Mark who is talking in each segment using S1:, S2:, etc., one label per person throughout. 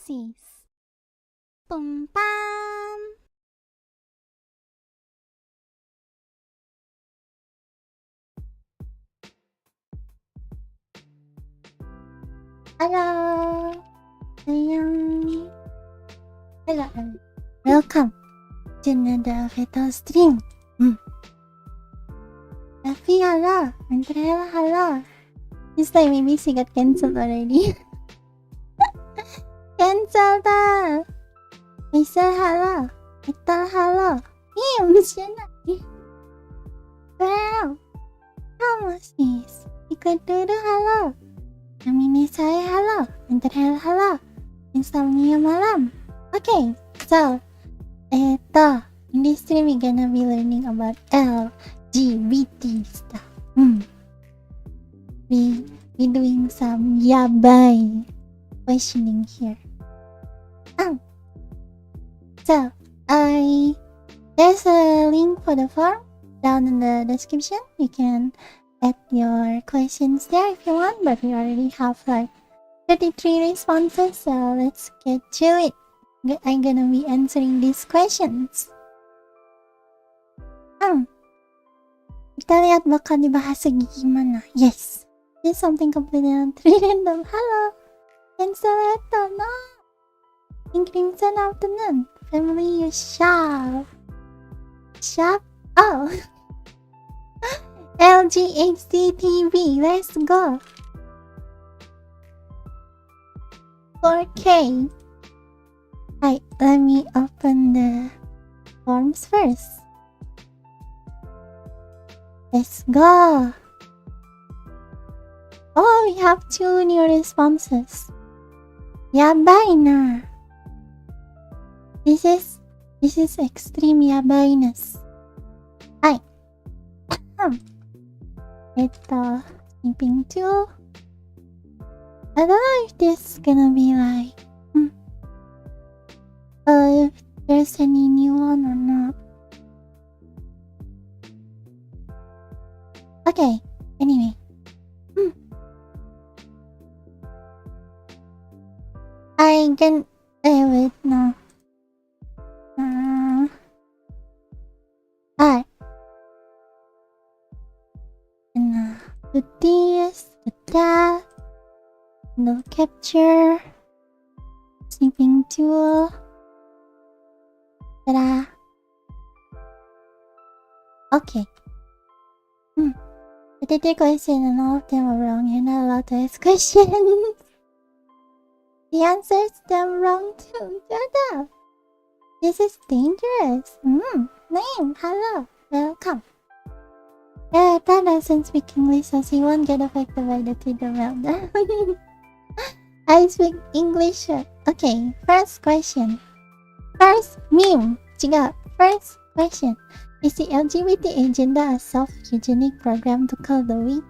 S1: pussies. Boom bam. Hello. Hello. Hello. Welcome to another Ethel stream. Tapi hello. Andrea, hello. This time maybe she got cancelled already. Cancelled. I said hello. Ethel, hello. Siya Wow. Kamu sis. Ikut dulu hello. Namanya saya hello. Andrea, hello. Insomnia malam. Okay, so in this stream we're gonna be learning about LGBT stuff. We doing some yabai questioning here. So there's a link for the form down in the description. You can add your questions there if you want, but we already have like 33 responses, so let's get to it. I'm gonna be answering these questions. Kita lihat bakal dibahas gimana. Yes, this is something completely random. Hello, Cancelator, no. In Crimson Afternoon, family you shop. Oh. LGBT TV, let's go. 4K. Right, let me open the forms first. Let's go. Oh, we have 2 new responses. Yabai na. This is extreme yabainess. Hi. Sleeping too. I don't know if this is gonna be like if there's any new one or not. Okay, anyway. I can wait, no. Alright. And do this, do that. No capture. Sleeping tool. Ta-da. Okay. I did the question and all of them are wrong. You're not allowed to ask questions. The answers them wrong too. Shut up. This is dangerous. Name. Hello. Welcome. Yeah, that doesn't speak English, so she won't get affected by the Twitter meltdown. I speak English. Okay, first question. First meme. First question. Is the LGBT agenda a soft-eugenic program to kill the weak,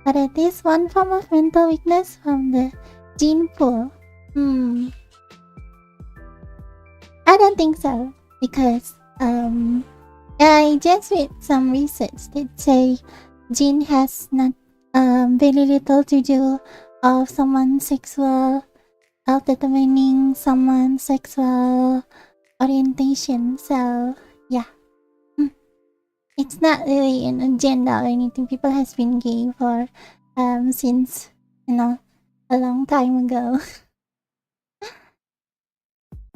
S1: or at least one form of mental weakness from the gene pool? I don't think so, because I just read some research that say gene has not very little to do of someone's sexual of determining someone's sexual orientation. So yeah, it's not really an agenda or anything. People has been gay for since a long time ago.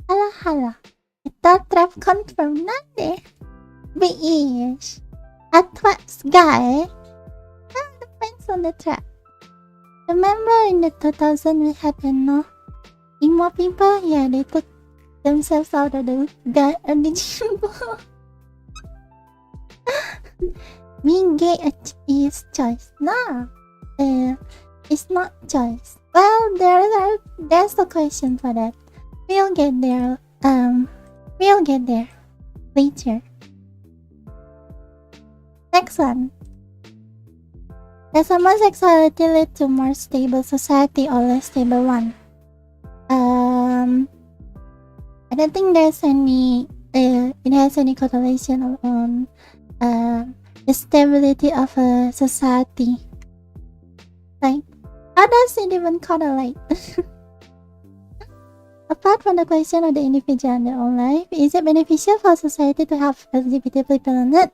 S1: Hala. Ito trap confirmed nande. Be-ish. At what's guy? Depends on the trap. Remember in the 2000 we had emo people? Yeah, they took themselves out of the gym. Being gay is choice. No. It's not choice. Well, there's a question for that. We'll get there. We'll get there later. Next one. Does homosexuality lead to more stable society or less stable one? I don't think there's any. It has any correlation on the stability of a society. Like, how does it even correlate? apart from the question of the individual and their own life, is it beneficial for society to have LGBT people on it?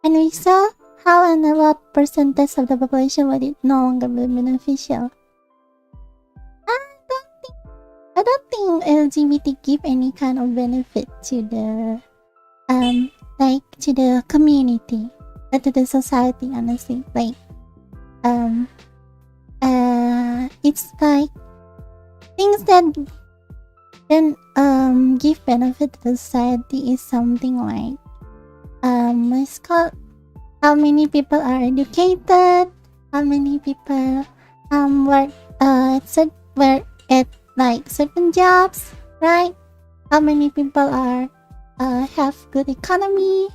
S1: And we saw how and what percentage of the population would it no longer be beneficial. I don't think LGBT give any kind of benefit to the like to the community or to the society, honestly. Like it's like things that then give benefit to the society is something like it's called how many people are educated, how many people work at like certain jobs, right? How many people are have good economy.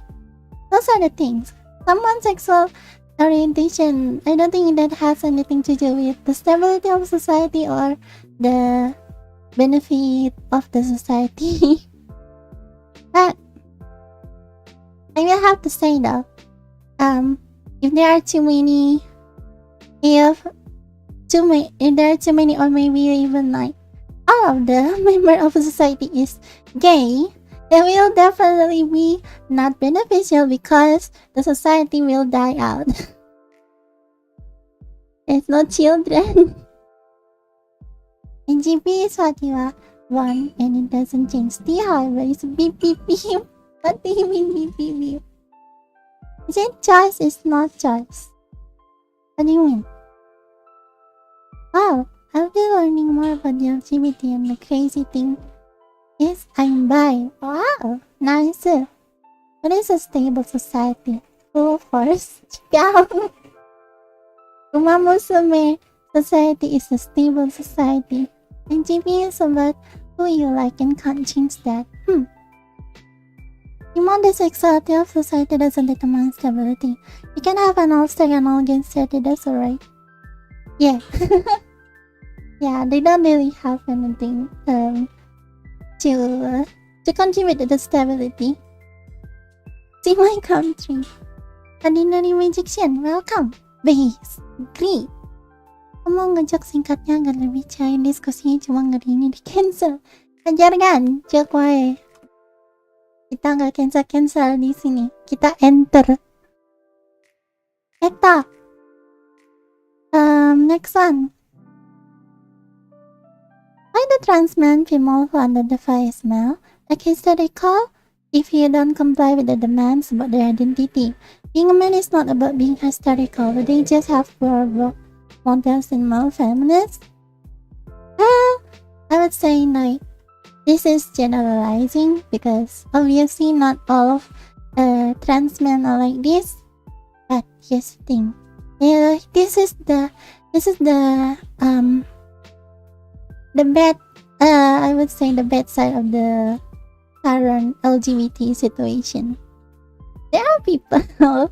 S1: Those are the things. Someone's sexual orientation, I don't think that has anything to do with the stability of society or the benefit of the society. But I will have to say though, if there are too many, if there are too many, or maybe even like all of the member of a society is gay, it will definitely be not beneficial because the society will die out. There's no children. And GP is what you want and it doesn't change. T, however, is beep beep beep. What do you mean beep beep beep? Is it choice? It's not choice. What do you mean? Wow, I'll be learning more about the LGBT, and the crazy thing is I'm bi. Wow, nice. What is a stable society? Full force. Umamusume society is a stable society. And GP is about who you like and can't change that. The sexuality of society doesn't determine stability. You can have an all-star and all against 30, that's alright. Yeah. Yeah, they don't really have anything to contribute to the stability. See my country. Ordinary magician, welcome. Base, great. Kamu ngejok singkatnya agar lebih cair, diskusinya cuma ngeri ini di cancel. Ajar kan, jok wae. Kita nggak cancel di sini. Kita enter. Eta. Next one. Why the trans man female who identify as male? A case study call if you don't comply with the demands about their identity. Being a man is not about being hysterical, but they just have poor models in male feminists. I would say like this is generalizing because obviously not all of trans men are like this. But here's the thing. This is the bad I would say the bad side of the current LGBT situation. There are people who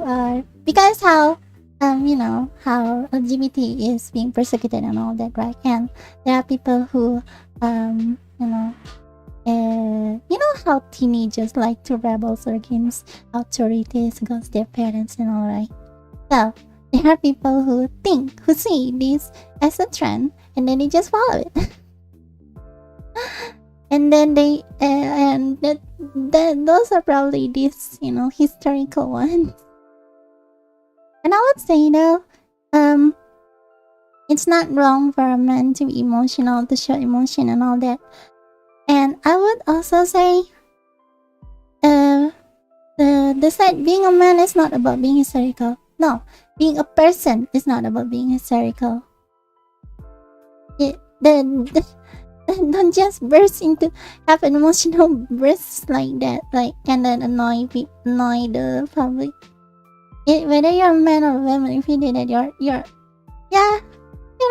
S1: are, because how how LGBT is being persecuted and all that, right? And there are people who how teenagers like to rebel against authorities, against their parents and all, right? So there are people who see this as a trend and then they just follow it. And then those are probably these, historical ones. And I would say though, it's not wrong for a man to be emotional, to show emotion and all that. And I would also say, the side being a man is not about being hysterical. No, being a person is not about being hysterical. Don't just burst into have an emotional bursts like that, and then annoy the public. Whether you're a man or a woman, if you do that, you're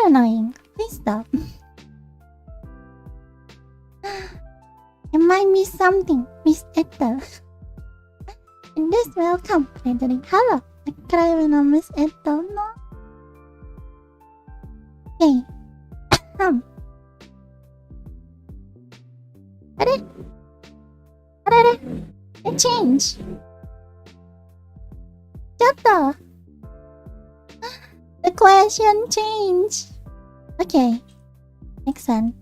S1: annoying. Please stop. I might miss something, Miss Ethel. And this welcome, Frederick. Hello, I cry when I miss Ethel. No. Hey. It changed. The question change. Okay, next one.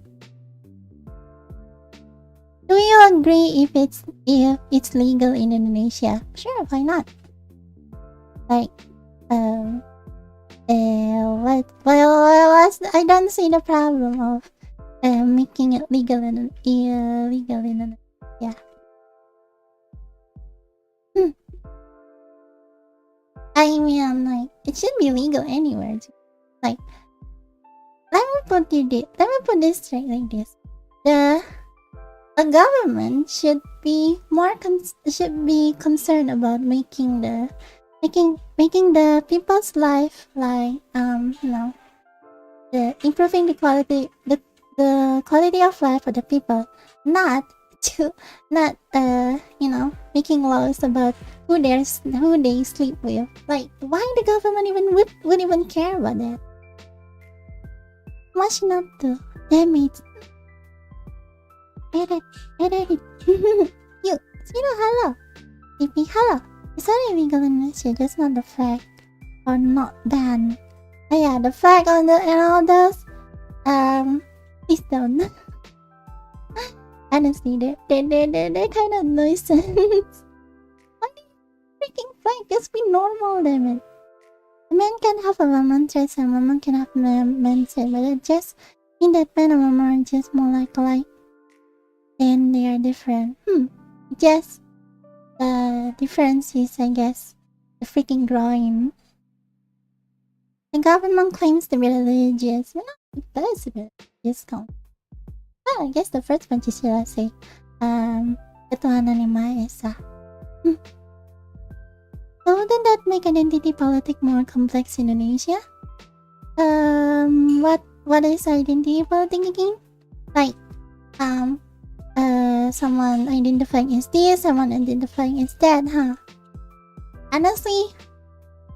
S1: Do you agree if it's legal in Indonesia? Sure, why not? Like, I don't see the problem of making it legal in Indonesia. I mean, like, it should be legal anywhere. Like, let me put this straight like this: the government should be concerned about making the people's life, improving the quality of life for the people, not making laws about who they sleep with. Like, why the government would even care about that? Much not to damage. Edit. You, hello. PP, hello. It's not illegal in Indonesia, just not the flag or not banned. Oh yeah, the flag on the and all those. Please don't. Honestly, they're kind of nuisance. Why do you freaking flag? Just be normal, damn it. A man can have a woman's dress and a woman can have a man's dress, but it just mean that men and women are just more like alike. And they are different. Just the difference is, I guess, the freaking drawing. The government claims to be religious. We're not supposed to be religious. Well, I guess the first Pancasila say, ketuhanan yang Maha Esa. So wouldn't that make identity politics more complex in Indonesia? What is identity politics again? Like, someone identifying as this, someone identifying as that, huh? Honestly,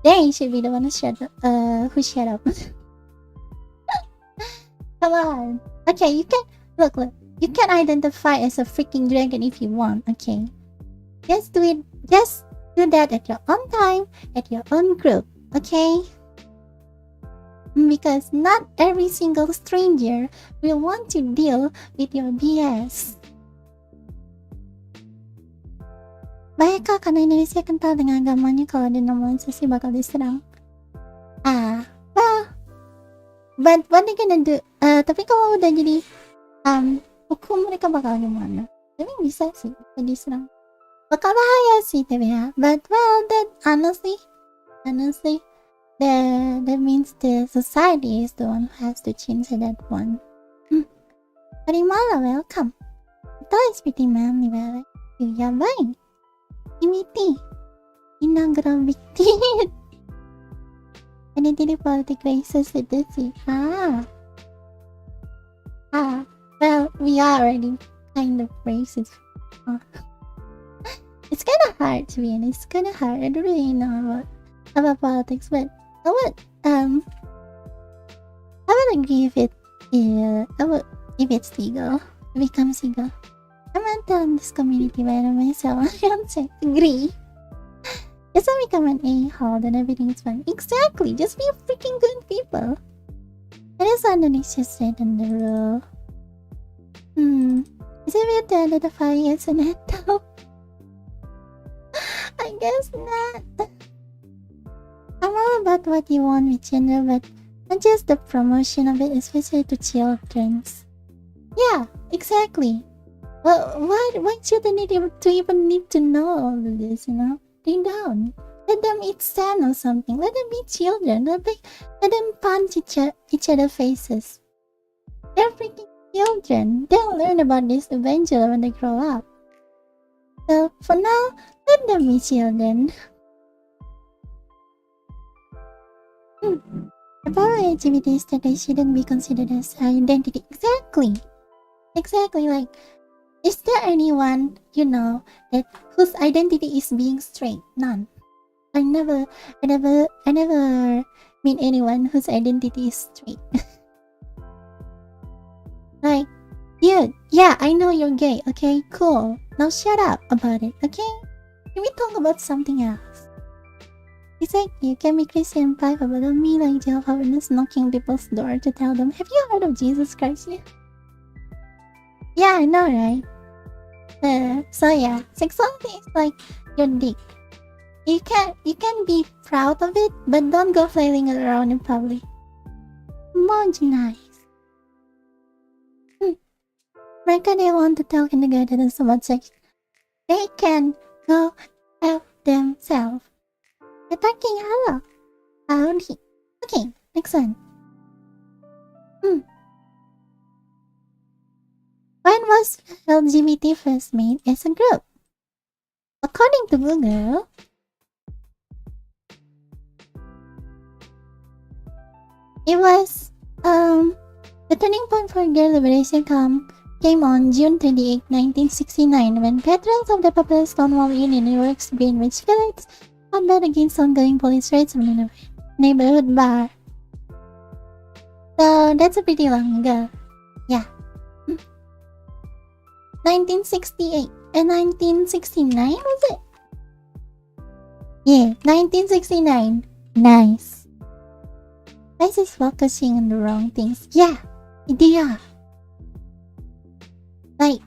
S1: they should be the one who shut up. Come on. Okay, you can look. You can identify as a freaking dragon if you want. Okay, just do it. Just do that at your own time, at your own group. Okay. Because not every single stranger will want to deal with your BS. Baik kah karena Indonesia kental dengan agamanya, kalau denormalisasi bakal diserang? Well, but what they gonna do? Tapi kalau udah jadi hukum, mereka bakal gimana? Tapi bisa sih, bisa diserang. Bakal bahaya sih tapi ya. But well, that honestly, that means the society is the one who has to change that one. Karimala, welcome. Ito is pretty manly, well. Yabay. Imiti. Inagrabictin. Identity politics racist literacy. Well, we are already kind of racist. It's kind of hard to be honest. It's kind of hard. I don't really know about politics, but I would agree if if it's legal, it becomes legal. I'm not in this community by myself. I don't agree. Just don't become an a-hole, then everything's fine. Exactly. Just be a freaking good people. It is Indonesia straight on the rule. Is it weird to identify as an Ethel? I guess not. I'm all about what you want with gender, but not just the promotion of it, especially to children. Yeah, exactly. Well, why children even need to know all of this, you know? They don't. Let them eat sand or something. Let them be children. Let them punch each other's faces. They're freaking children. They'll learn about this eventually when they grow up. So, for now, let them be children. About LGBT status shouldn't be considered as identity. Exactly. Like, is there anyone you know that whose identity is being straight? None. I never meet anyone whose identity is straight. Like, dude, yeah, I know you're gay. Okay, cool. Now shut up about it. Okay, can we talk about something else? Exactly, you can be Christian in private, but don't be like Jehovah's Witness knocking people's door to tell them, have you heard of Jesus Christ yet? Yeah, I know, right? So yeah, sexuality is like your dick. You can be proud of it, but don't go flailing it around in public. Marginalized. Mereka they want to tell kindergarten about sex. They can go help themselves. Attacking hello. Howdy. Okay, next one. When was LGBT first made as a group? According to Google, it was the turning point for gay liberation came on June 28, 1969, when veterans of the Popular Stonewall Inn in New York's Greenwich Village combat against ongoing police raids on a neighborhood bar. So that's a pretty long ago. Yeah. 1968 and 1969 was it? Yeah, 1969. Nice. I just focusing on the wrong things. Yeah, idea. Like,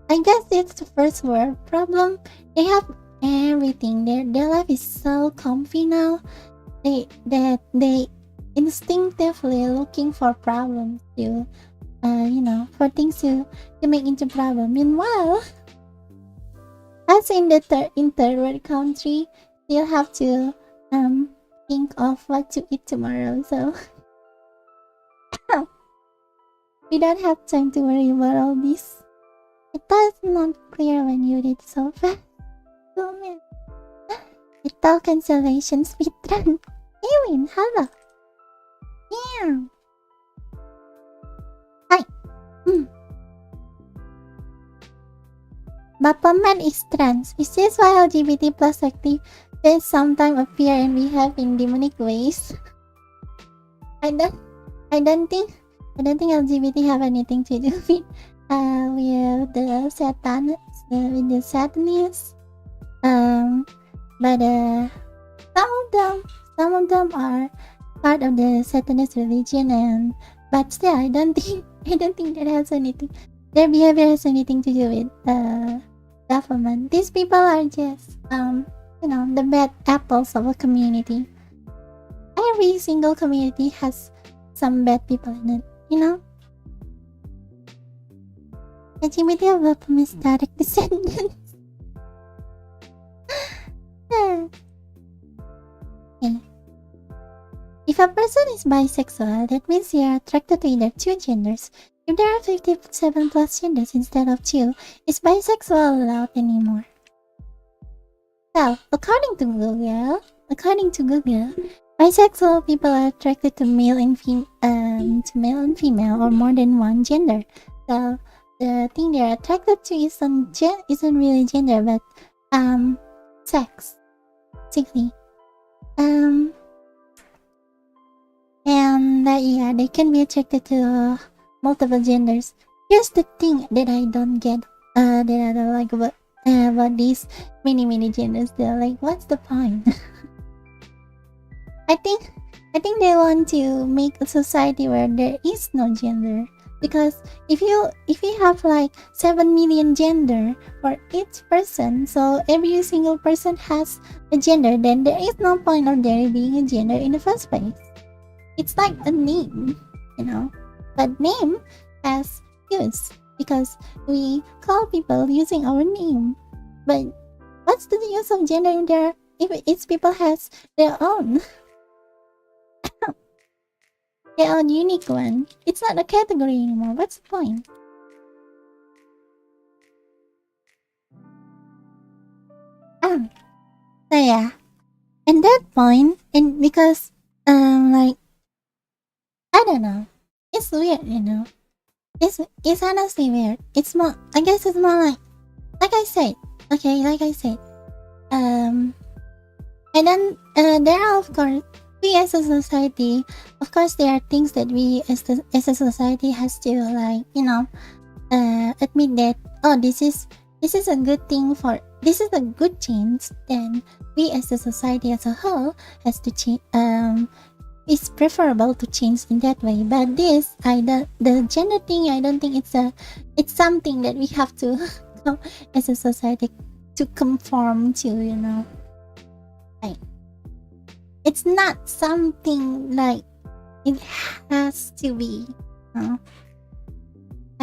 S1: I guess it's the first world problem. They have everything. Their life is so comfy now. They instinctively looking for problems to, for things to make into problem. Meanwhile, us in the third world country, still have to think of what to eat tomorrow. So we don't have time to worry about all this. It was not clear when you did so fast. Oh man. Ethel cancellation speedrun. Ewin, hello. Yeah. Hi. Bapaman is trans. Is this why LGBT plus activists sometimes appear and behave in demonic ways? I don't think LGBT have anything to do with the satanists. But some of them are part of the Satanist religion, but still I don't think that has anything. Their behavior has anything to do with government. These people are just the bad apples of a community. Every single community has some bad people in it, LGBT of optimistic descendants. Okay. If a person is bisexual, that means they are attracted to either two genders. If there are 57 plus genders instead of 2, is bisexual allowed anymore? So, according to Google, bisexual people are attracted to male and female or more than one gender. So the thing they're attracted to isn't really gender, but sex, basically. Yeah, they can be attracted to multiple genders. Here's the thing that I don't get, that I don't like about these many genders. They're like, what's the point? I think they want to make a society where there is no gender. Because if you have like 7 million gender for each person, so every single person has a gender, then there is no point of there being a gender in the first place. It's like a name, but name has use because we call people using our name. But what's the use of gender in there if each people has their own? Their own unique one. It's not a category anymore. What's the point? So yeah. And that point, and because like I don't know. It's weird, It's honestly weird. It's more, I guess it's more like I said. Okay, like I said. And then there are, of course, we as a society, of course there are things that we as a society has to, like, admit that, oh, this is this is a good thing for, this is a good change, then we as a society as a whole has to change. It's preferable to change in that way. But this, the gender thing, I don't think it's something that we have to as a society to conform to, you know. Like, it's not something like it has to be. I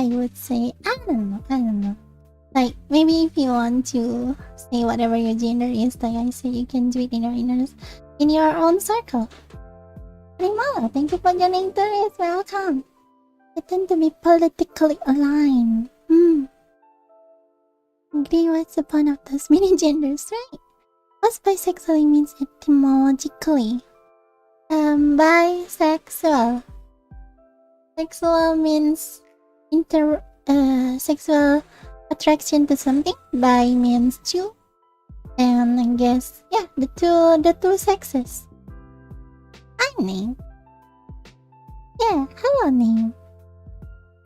S1: would say, I don't know. Like, maybe if you want to say whatever your gender is, like I say, you can do it in your own circle. Prima, thank you for joining today. Welcome. I tend to be politically aligned. Agree, what's the point of those many genders, right? What's bisexually means etymologically? Bisexual. Sexual means sexual attraction to something. Bi means two. And I guess, yeah, the two sexes. Hi, Name. Yeah, hello, Name.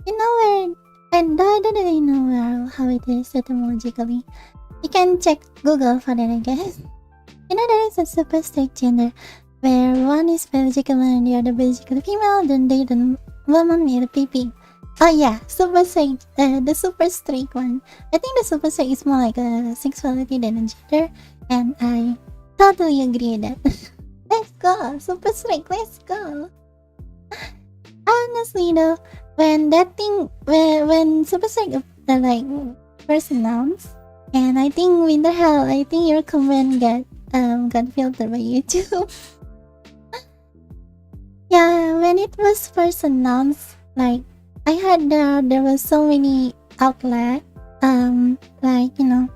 S1: You know where... I don't really know how it is etymologically. You can check Google for that, I guess. You know, there is a super strict gender where one is biologically male and the other biologically female, then they the woman with a PP. Oh yeah, super strict, the super strict one. I think the super strict is more like a sexuality than a gender, and I totally agree with that. Let's go, super strict, let's go. Honestly though, when that thing, when super strict like first announced, and I think Winter Hell, I think your comment got filtered by YouTube. Yeah, when it was first announced, like I heard there was so many outlets, like, you know,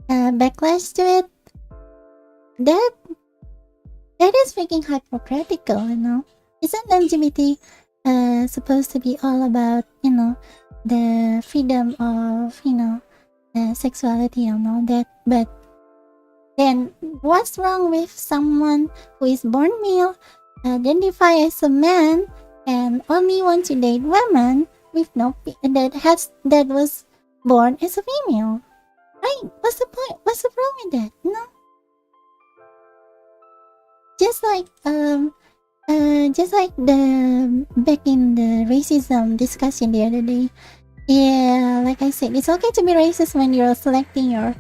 S1: backlash to it. That is freaking hypocritical, you know. Isn't LGBT supposed to be all about, you know, the freedom of, you know, sexuality and all that? But then what's wrong with someone who is born male, identify as a man, and only want to date women with no that was born as a female? Right? What's the point? What's the problem with that? You know? Just like the back in the racism discussion the other day. Yeah, like I said, it's okay to be racist when you're selecting your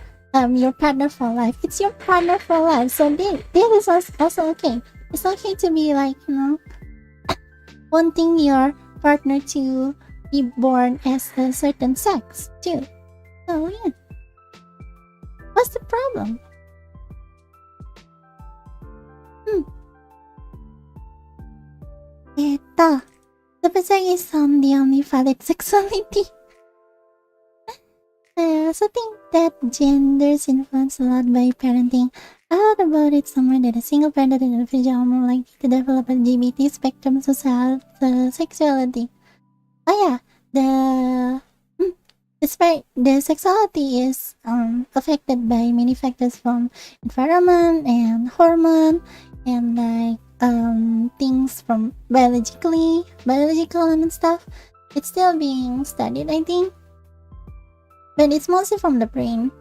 S1: partner for life. It's your partner for life, so this is also okay. It's okay to be like, you know, wanting your partner to be born as a certain sex too. So yeah, what's the problem? Ethel, the sex is the only valid sexuality. I also think that genders influence a lot by parenting. I heard about it somewhere that a single parent individual are more likely to develop LGBT spectrum sexuality. Oh yeah, the sexuality is affected by many factors from environment and hormone and like things from biological and stuff. It's still being studied, I think, but it's mostly from the brain.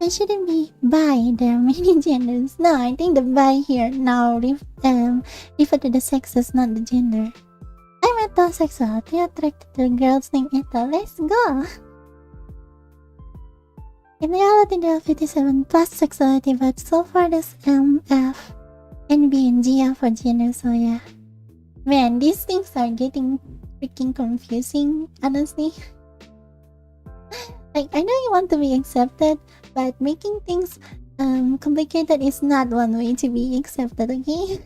S1: It shouldn't be bi. There are many genders. No, I think the bi here now refer to the sexes, not the gender. I'm heterosexual, attracted to girls named Ethel. Let's go. In reality, there are 57 plus sexuality, but so far there's M, F, N, B, and G are for gender, so yeah. Man, these things are getting freaking confusing, honestly. Like, I know you want to be accepted, but making things complicated is not one way to be accepted, okay?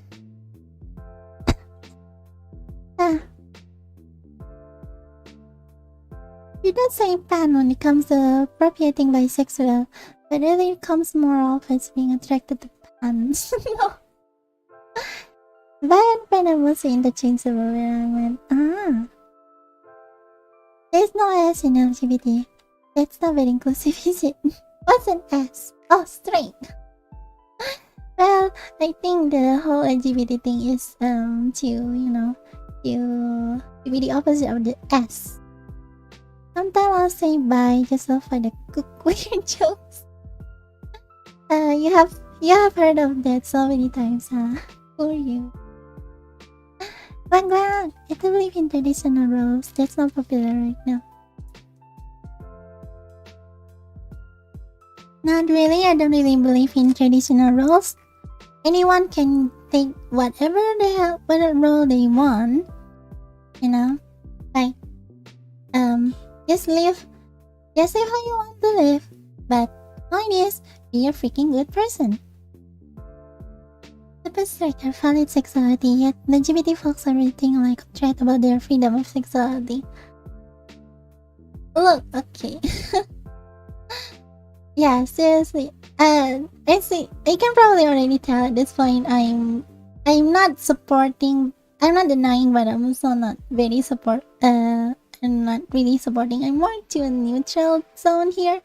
S1: You don't say pan when it comes to appropriating bisexual, but really it comes more off as being attracted to pans. No. Bi and pan are mostly interchangeable where I went, there's no S in LGBT. That's not very inclusive, is it? What's an S? Oh, straight. Well, I think the whole LGBT thing is to, you know, to be the opposite of the S. Sometimes I'll say bye just to find the weird jokes. You have heard of that so many times, huh? Who are you? Bang, I don't believe in traditional roles. That's not popular right now. Not really. I don't really believe in traditional roles. Anyone can take whatever role they want. You know, like just live how you want to live. But point is, be a freaking good person. The best are valid sexuality, yet the LGBT folks are treating like a threat about their freedom of sexuality. Look, okay. Yeah, seriously. I see. I can probably already tell at this point. I'm not supporting. I'm not denying, but I'm also not very I'm not really supporting. I'm more to a neutral zone here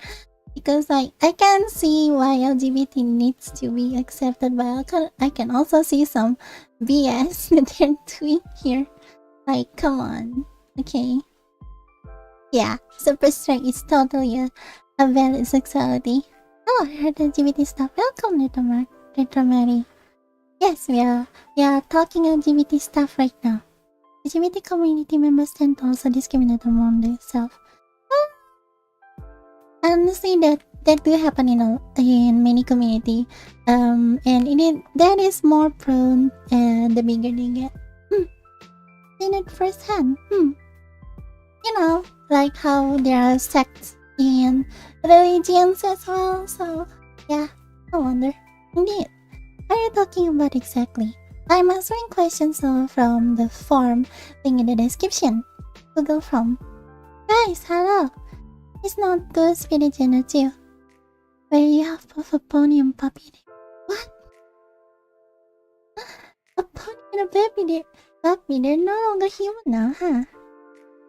S1: because I can see why LGBT needs to be accepted, but I can also see some BS that they're doing here. Like, come on, okay? Yeah, super strike is totally a valid sexuality. Oh, I heard LGBT stuff. Welcome, Little Mary. Yes, we are talking LGBT stuff right now. LGBT community members tend to also discriminate among themselves. Honestly, that do happen in many community. And that is more prone the bigger they get. Seen it firsthand. You know, like how there are sects and religions as well. So yeah, no wonder. Indeed. What are you talking about exactly? I'm answering questions from the form link in the description. Google from. Guys, hello. It's not good spirit gender too. Where you have both a pony and puppy. What? A pony and a baby puppy, they're no longer human now, huh?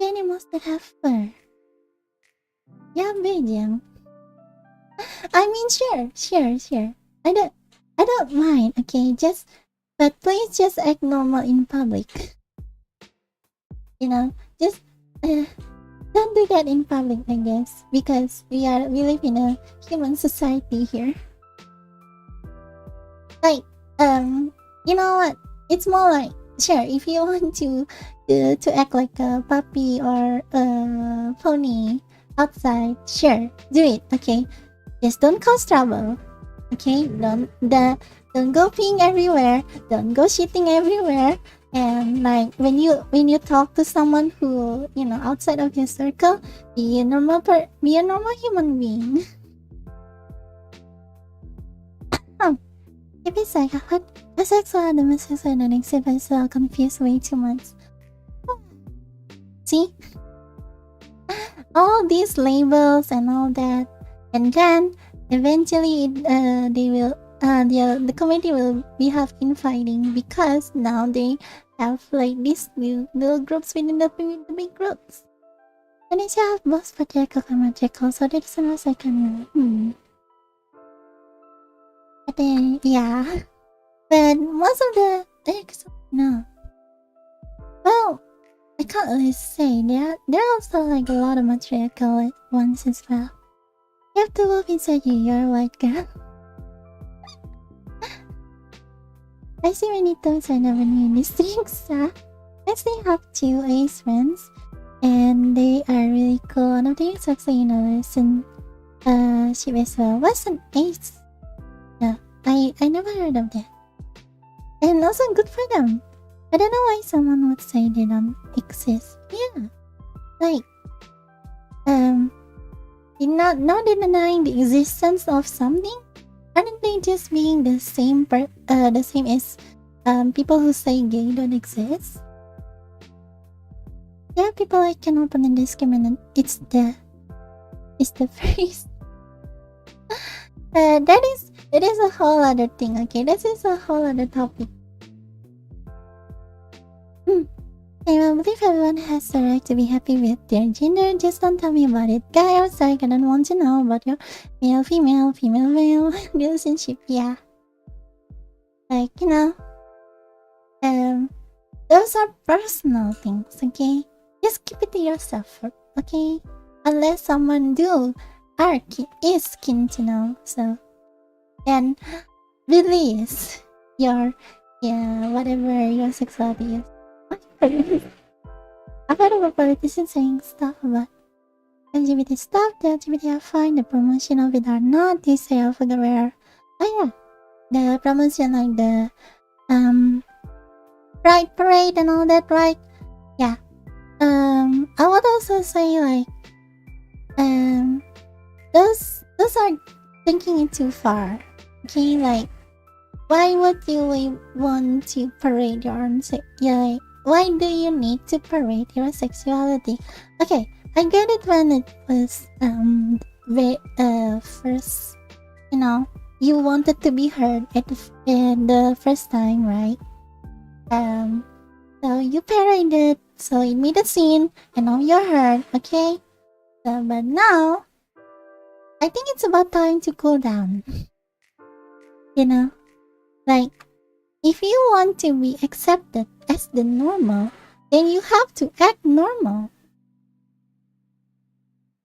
S1: The animals that have fur. Yeah, Beijing. I mean, sure. I don't mind, okay? But please just act normal in public. You know, just don't do that in public, I guess, because we live in a human society here. Like, you know what? It's more like, sure, if you want to act like a puppy or a pony outside, sure, do it, okay? Just don't cause trouble, okay? Don't go peeing everywhere, don't go shitting everywhere, and like when you talk to someone who, you know, outside of your circle, be a normal human being. If it's like what asexual and homosexual don't exist, I still confused way too much. See? All these labels and all that, and then eventually the community will be have infighting because now they have like these little groups within the big groups. And it's have both patriarchal and matriarchal, so that's the second. But then yeah. But most of the no. Well, I can't really say. There are also like a lot of matriarchal ones as well. You have to love inside you, you're a white girl. I see many tones I never knew in these things, huh? I still have two ace friends, and they are really cool. One of them is actually in a lesson. She was what's an ace? Yeah, I never heard of that. And also good for them. I don't know why someone would say they don't exist. Yeah, like not denying the existence of something. Aren't they just being the same as people who say gay don't exist? Yeah, people like can open and discriminate. It's the phrase. It is a whole other thing. Okay, this is a whole other topic. I believe everyone has the right to be happy with their gender. Just don't tell me about it. Guy, I'm sorry, I don't want to know about your male, female, male relationship. Yeah. Like, you know. Those are personal things, okay? Just keep it to yourself, okay? unless someone is keen to know. So, and release your whatever your sexuality is. I've heard of a politician saying stuff about LGBT stuff. The LGBT are fine. The promotion of it are not. They say I forget where. Oh yeah, the promotion like the Pride Parade and all that, right? Yeah. I would also say like those are thinking it too far. Okay, like why would you want to parade your own like, why do you need to parade your sexuality? Okay, I get it when it was first, you know, you wanted to be heard at the first time, right? So you paraded, so it made a scene, and now you're heard, okay? But now, I think it's about time to cool down. You know? Like, if you want to be accepted as the normal, then you have to act normal.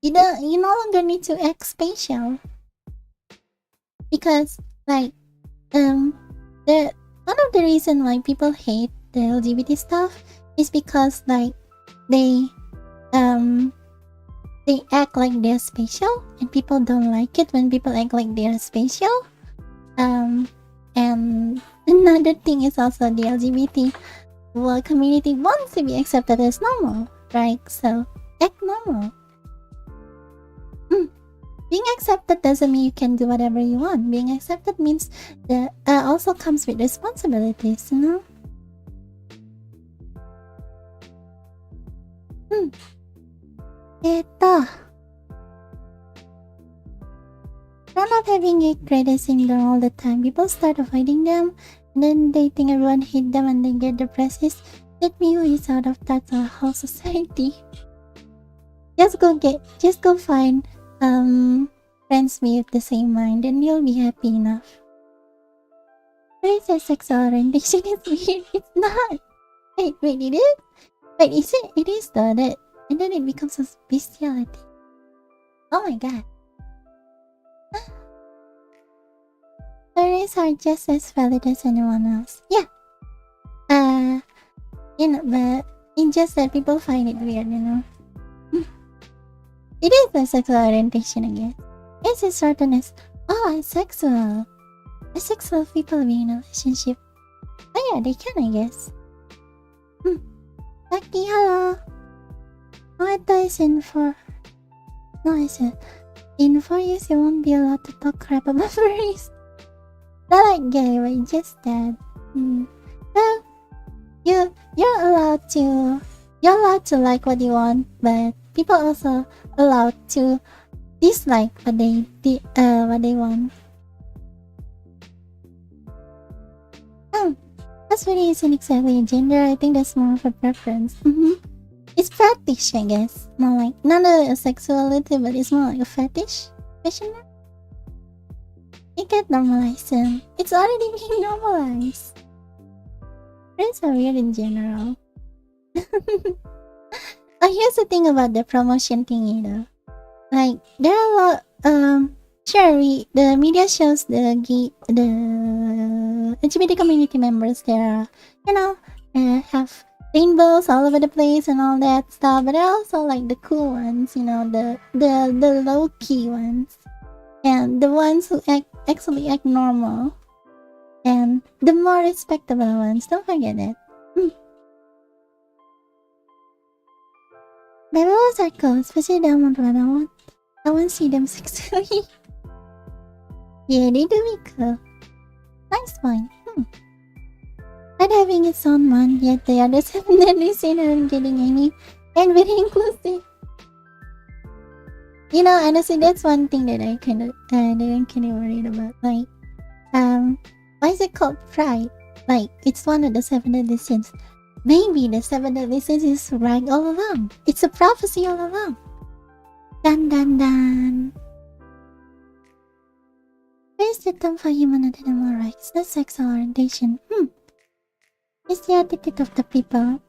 S1: You no longer need to act special. Because, like, one of the reasons why people hate the LGBT stuff is because, like, they act like they're special, and people don't like it when people act like they're special. And another thing is also the LGBT community wants to be accepted as normal, right? So act normal. Being accepted doesn't mean you can do whatever you want. Being accepted means that also comes with responsibilities, you know? From not having a credit syndrome all the time, people start avoiding them, and then they think everyone hates them and they get depressed. Let me ease out of that whole society. Just go find friends with the same mind, and you'll be happy enough. But it's a sexual orientation. It's weird. It's not. Wait, it is? Wait, is it? It is though. And then it becomes a bestiality. Oh my god. Stories are just as valid as anyone else. Yeah. You know, but it's just that people find it weird, you know. It is a sexual orientation again. It's as certain as, oh, asexual. Asexual people being in a relationship. Oh yeah, they can, I guess. Lucky, hello. Oh, I thought it's in 4. No, I said, in 4 years you won't be allowed to talk crap about furries. Not like gay, but just that. Well, you're allowed to like what you want, but people also allowed to dislike what they want. That's really isn't exactly a gender. I think that's more of a preference. It's fetish, I guess. More like not a sexuality, but it's more like a fetish. Question mark? It get normalized soon. It's already being normalized. Friends are weird in general. Here's the thing about the promotion thingy though. Like, there are a lot, sure, the media shows the LGBT community members there, you know, have rainbows all over the place and all that stuff, but there are also like the cool ones, you know, the low-key ones, and the ones who actually act normal, and the more respectable ones, don't forget it. Bevels are cool, especially the one when I won't see them sexually. Yeah, they do be cool. Nice one. Not having its own month, yet the others have never seen her getting any, and very inclusive. You know, honestly, that's one thing that I kind of worried about. Like, why is it called Pride? Like, it's one of the 7 deadly sins. Maybe the 7 deadly sins is right all along. It's a prophecy all along. Dun dun dun. Where's the term for human and animal rights? That's sexual orientation. It's the attitude of the people.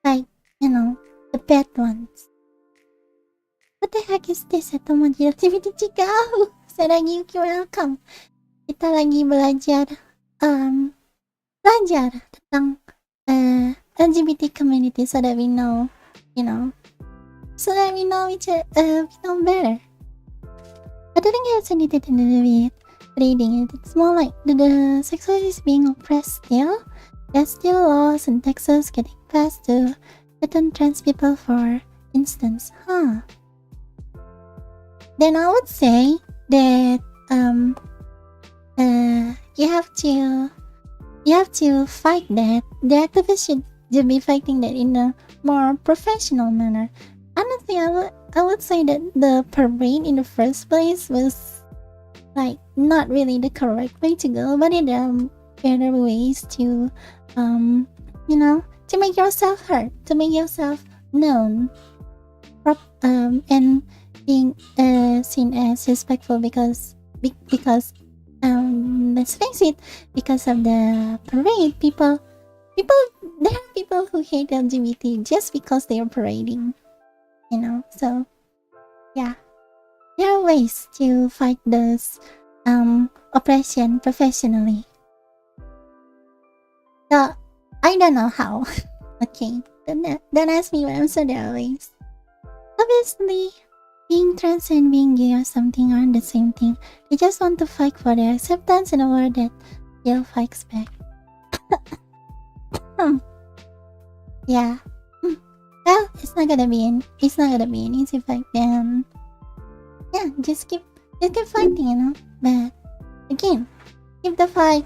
S1: Like, you know, the bad ones. What the heck is this? Tomoji LGBT Cikau. Saragi Yuki, welcome. Kita lagi belajar tentang LGBT community so that we know, so that we know better. I don't think it has anything to do with reading it. It's more like the sexuality is being oppressed still. There's still laws in Texas getting passed to certain trans people, for instance. Then I would say that you have to fight that. The activists should be fighting that in a more professional manner. Honestly, I would say that the parade in the first place was like not really the correct way to go, but there are better ways to to make yourself heard, to make yourself known, and being seen as respectful because let's face it, because of the parade, there are people who hate LGBT just because they are parading, so yeah, there are ways to fight those oppression professionally. So I don't know how. Okay, don't ask me why I'm so there ways. Obviously, being trans and being gay or something aren't the same thing. They just want to fight for their acceptance in a world that still fights back. Yeah. Well, it's not gonna be an easy fight then. Yeah, just keep fighting, But again, keep the fight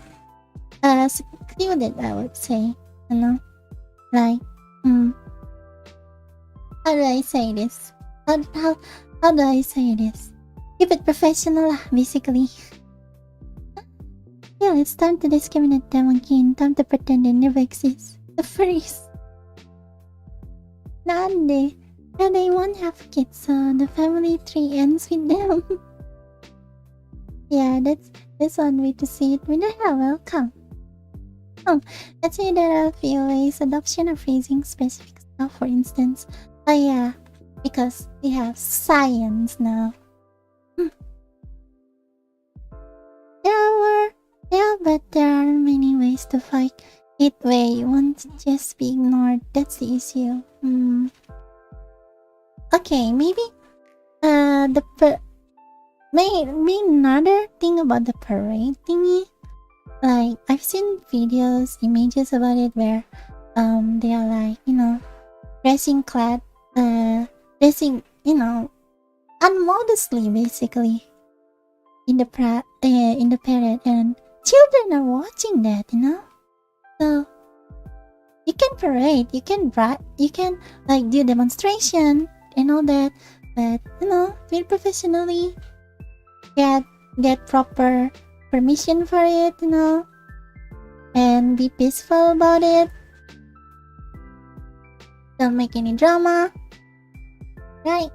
S1: secluded, I would say, Like, how do I say this? How do I say this? Keep it professional, basically. Yeah, it's time to discriminate them again. Time to pretend they never exist. The furries. Now they won't have kids, so the family tree ends with them. Yeah, that's one way to see it. When they are welcome. Let's say there are a few ways. Adoption of raising specific stuff, for instance. Oh yeah, because we have science now. But there are many ways to fight it where you won't just be ignored. That's the issue. Okay, maybe maybe another thing about the parade thingy. Like, I've seen videos, images about it where they are like, dressing unmodestly, basically, in the parade, and children are watching that, So you can parade, you can like do demonstration and all that, but do it professionally, get proper permission for it, and be peaceful about it. Don't make any drama, right?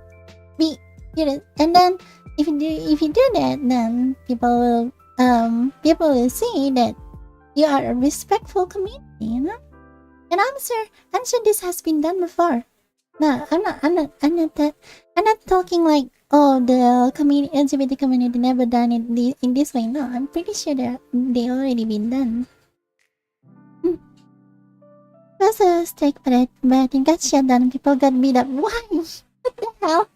S1: And then if you do that, then people will see that you are a respectful community, And I'm sure this has been done before. No, I'm not talking like, oh, the LGBT community never done it in this way. No, I'm pretty sure they already been done. It was a steak parade, but it got shut down and people got beat up. Why? What the hell?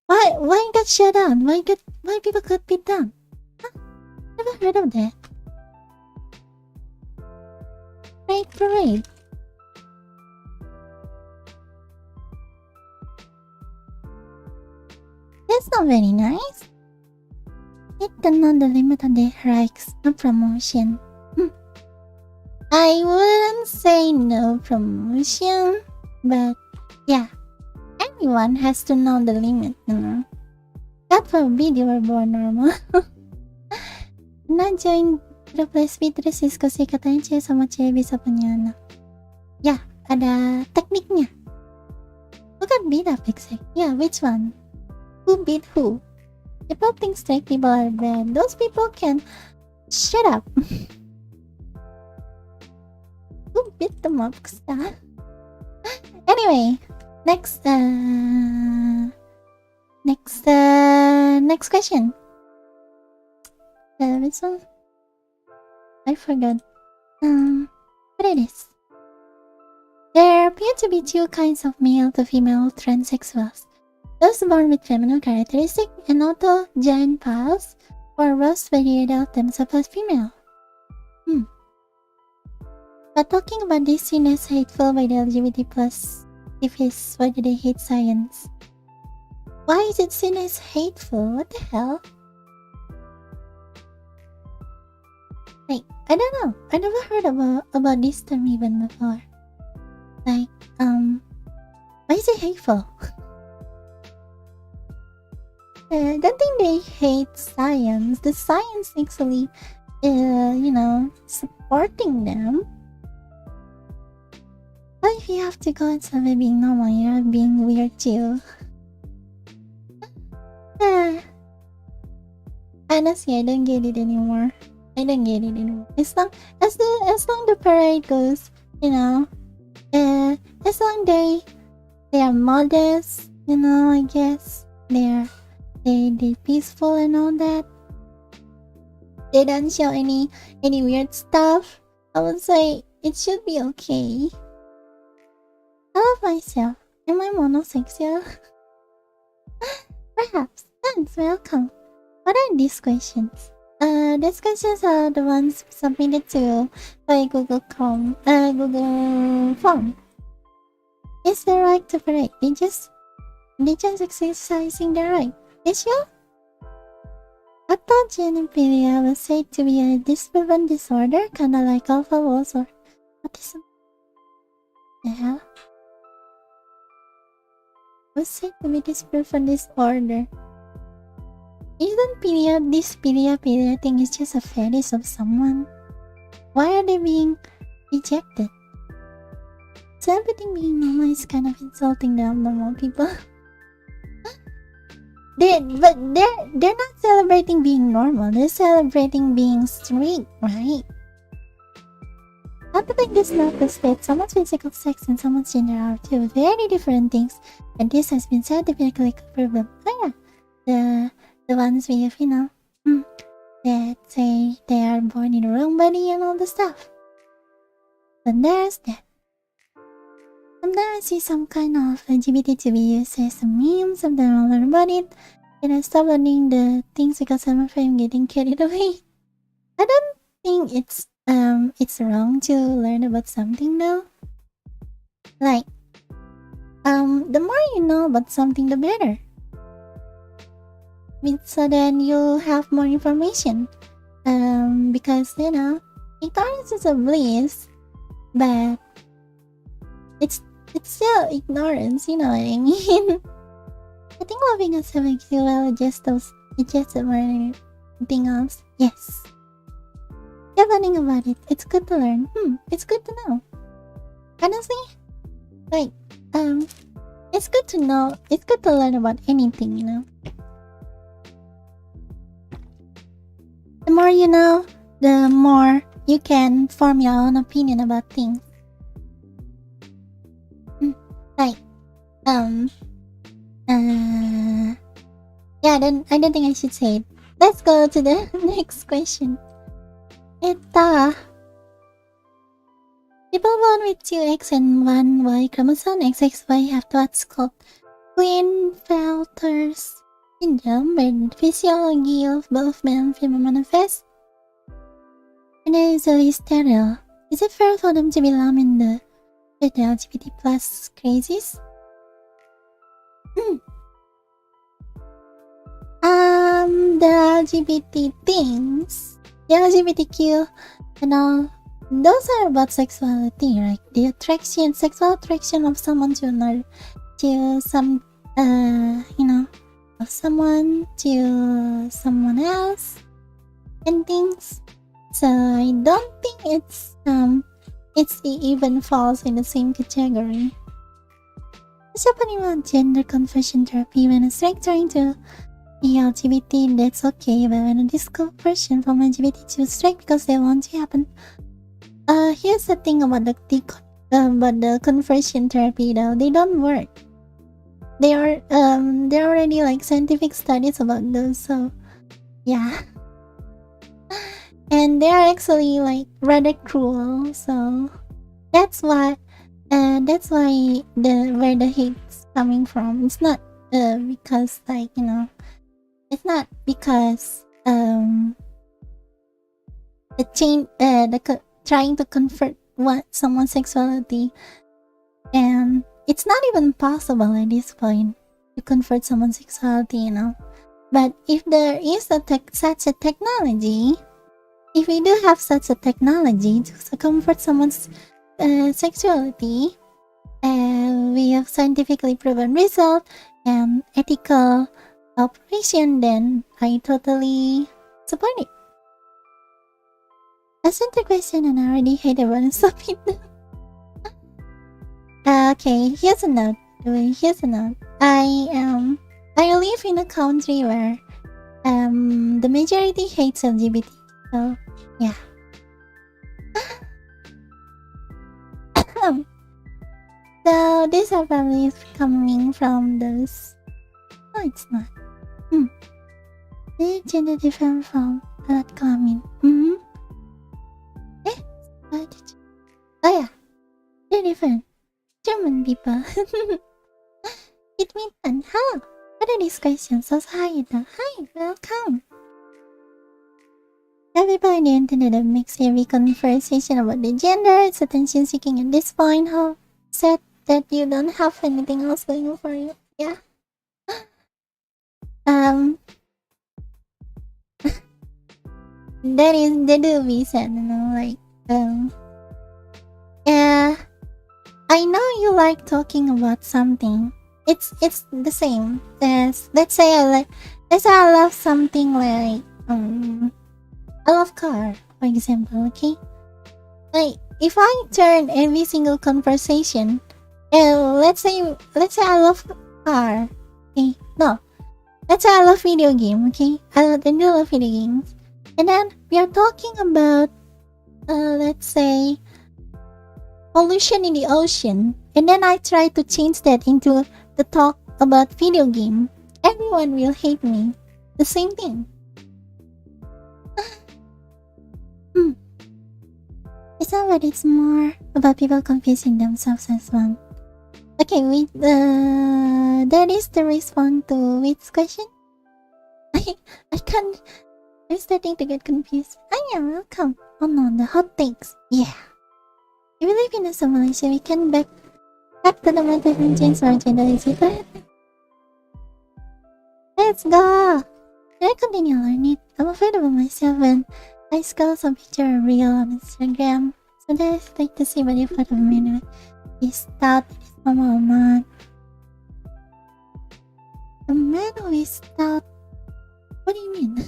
S1: Why it got shut down? Why people got beat down? Huh? Never heard of that. Parade. That's not very nice. It turned on the limit on the hikes, no promotion. I wouldn't say no promotion, but yeah, everyone has to know the limit, God forbid you were born normal. Not join the plus terus diskusi katanya cewek sama cewek bisa punya anak. Ya, ada tekniknya. Bukan beat up exact. Yeah, which one? Who beat who? People think straight people are bad. Those people can shut up. Who beat them up? Anyway, Next, next question. This one, I forgot. What it is? There appear to be two kinds of male to female transsexuals. Those born with feminine characteristics and auto giant piles, or raised by the adult themselves as female. But talking about this seen as hateful by the LGBT plus activists, why do they hate science? Why is it seen as hateful? What the hell? Like, I don't know. I never heard about this term even before. Like, why is it hateful? I don't think they hate science. The science actually, supporting them. But if you have to go outside by being normal, you're being weird too. Honestly, I don't get it anymore. As long the parade goes, as long they are modest, I guess they're peaceful and all that. They don't show any weird stuff. I would say it should be okay. I love myself. Am I monosexual? Perhaps. Thanks, welcome. What are these questions? These questions are the ones submitted to by Google Form. Is the right to parade? They just exercising their right. Is you? I thought genitalia was said to be a disproven disorder, kinda like alpha wolves or autism. The hell? Was said to be disproven disorder. Isn't this pedia thing is just a fetish of someone? Why are they being rejected? Celebrating being normal is kind of insulting the abnormal people. They're not celebrating being normal. They're celebrating being straight, right? How to make this not the state. Someone's physical sex and someone's gender are two very different things, and this has been scientifically proven. Oh yeah, the ones we have, that say they are born in the wrong body and all the stuff. But there's that. Sometimes I see some kind of LGBT to be used as a meme. Sometimes I learn about it, and I stop learning the things because I'm afraid I'm getting carried away. I don't think it's wrong to learn about something though. Like, the more you know about something, the better. So then you'll have more information. Because ignorance is a bliss, but it's still ignorance. You know what I mean? I think loving us makes you well just anything else. Yes. Keep learning about it. It's good to learn. It's good to know. Honestly, like, it's good to know. It's good to learn about anything, The more you know, the more you can form your own opinion about things. Like, yeah, then I don't think I should say it. Let's go to the next question. Ethel. People born with 2 X and 1 Y chromosome XXY have what's called Klinefelter's syndrome, where the physiology of both male and female manifest, and they're easily sterile. Is it fair for them to belong in the LGBT plus crazies? The LGBT things, the LGBTQ and all, those are about sexuality, right? The sexual attraction of someone to another, to some, of someone to someone else, and things. So I don't think it even falls in the same category. What's happening about gender conversion therapy when a straight trying to be LGBT? That's okay, but when a disconversion from LGBT to straight because they want to happen. Here's the thing about the conversion therapy though, they don't work. there are already like scientific studies about those, so yeah. And they are actually like rather cruel, so that's why where the hate's coming from. It's not because like, you know, it's not because the change trying to convert someone's sexuality, and it's not even possible at this point to convert someone's sexuality, you know. But if there is such a technology, if we do have such a technology to convert someone's sexuality, we have scientifically proven result and ethical operation, then I totally support it. I sent the question and I already hate everyone. Stop it. Okay, here's a note. Here's a note. I live in a country where the majority hates LGBT. So yeah. So these are families coming from those. No, it's not. They're gender different from that coming. Eh? Oh yeah. They're different. German people. It means huh? What are these questions? So hi, hi, welcome. Everybody on the internet makes every conversation about the gender. It's attention seeking at this point. How sad that you don't have anything else going on for you. Yeah. That do be sad, you know, like yeah. I know you like talking about something. It's the same as let's say I love something like I love car, for example, okay? Like if I turn every single conversation, let's say I love car, okay? No, let's say I love video game, okay? I do love video games, and then we are talking about let's say pollution in the ocean, and then I try to change that into the talk about video game. Everyone will hate me. The same thing. It's not that it's more about people confusing themselves as one. Okay, that is the response to which question? I can't. I'm starting to get confused. Hi, welcome. Oh no, the hot takes. Yeah. If we live in a simulation, we can back to the matter and change our gender. Let's go. Can I continue learning? I'm afraid about myself when I scroll some picture of real on Instagram. Sometimes I like to see body part of a man is stout, is normal man. A man who is stout. What do you mean?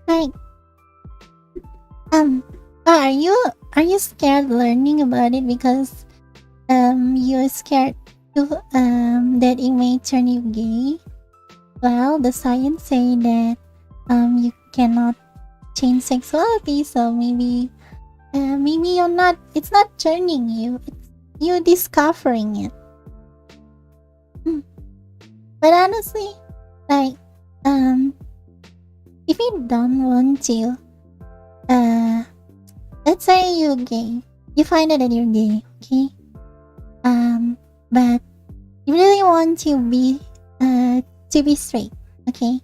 S1: Like, are you scared learning about it because you're scared to that it may turn you gay? Well, the science say that you cannot change sexuality, so maybe you're not, it's not turning you, it's you discovering it. But honestly, like if you don't want to let's say you're gay, you find out that you're gay, okay, but you really want to be straight, okay,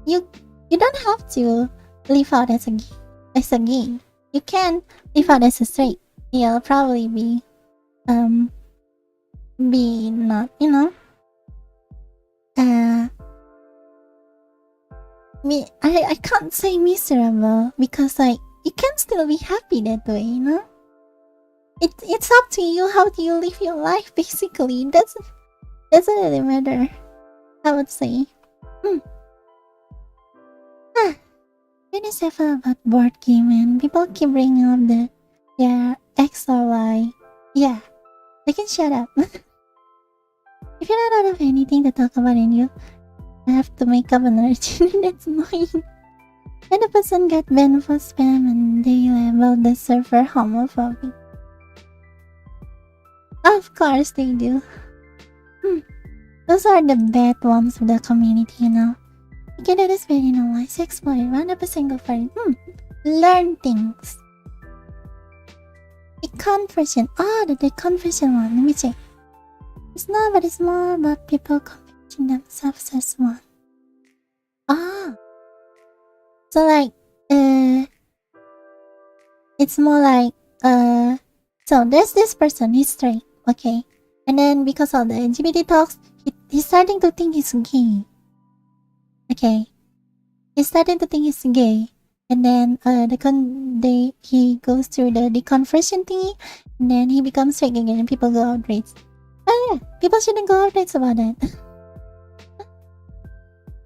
S1: you don't have to live out as a gay. You can live out as a straight. You'll probably be not, you know, I can't say miserable because like you can still be happy that way, you know. It's up to you how do you live your life. Basically, doesn't really matter, I would say. When is ever about board game and people keep bringing up the X or Y. Yeah, they can shut up. If you're not out of anything to talk about and you have to make up another channel, that's annoying. And the person got banned for spam and they labeled the server homophobic. Of course they do. Those are the bad ones of the community, you know. You can do this very nice. Explore it. 100% go for it. Learn things. The confession. The confession one. Let me check. It's not, but it's more about people confessing themselves as one. So like, it's more like, so there's this person, he's straight, okay? And then because of the LGBT talks, he's starting to think he's gay. Okay. He's starting to think he's gay. And then he goes through the deconversion thingy, and then he becomes straight again, and people go outraged. Oh yeah, people shouldn't go outraged about that.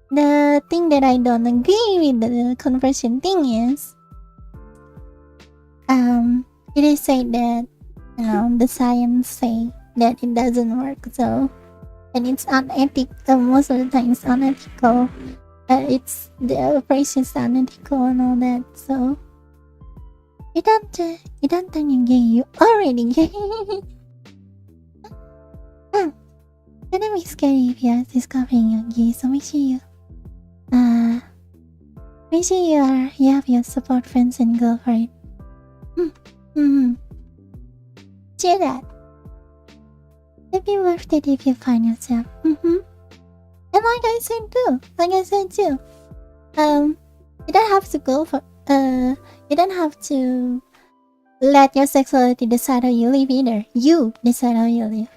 S1: The thing that I don't agree with the conversion thing is, it is said that the science say that it doesn't work, so, and it's unethical. Most of the time it's unethical. It's the operation is unethical and all that, so you don't turn you gay, you already gay. Gonna be scary if you're discovering you're gay, so make sure you have your support friends and go for it. Share that. It'd be worth it if you find yourself. And like I said too, you don't have to go for you don't have to let your sexuality decide how you live either. You decide how you live.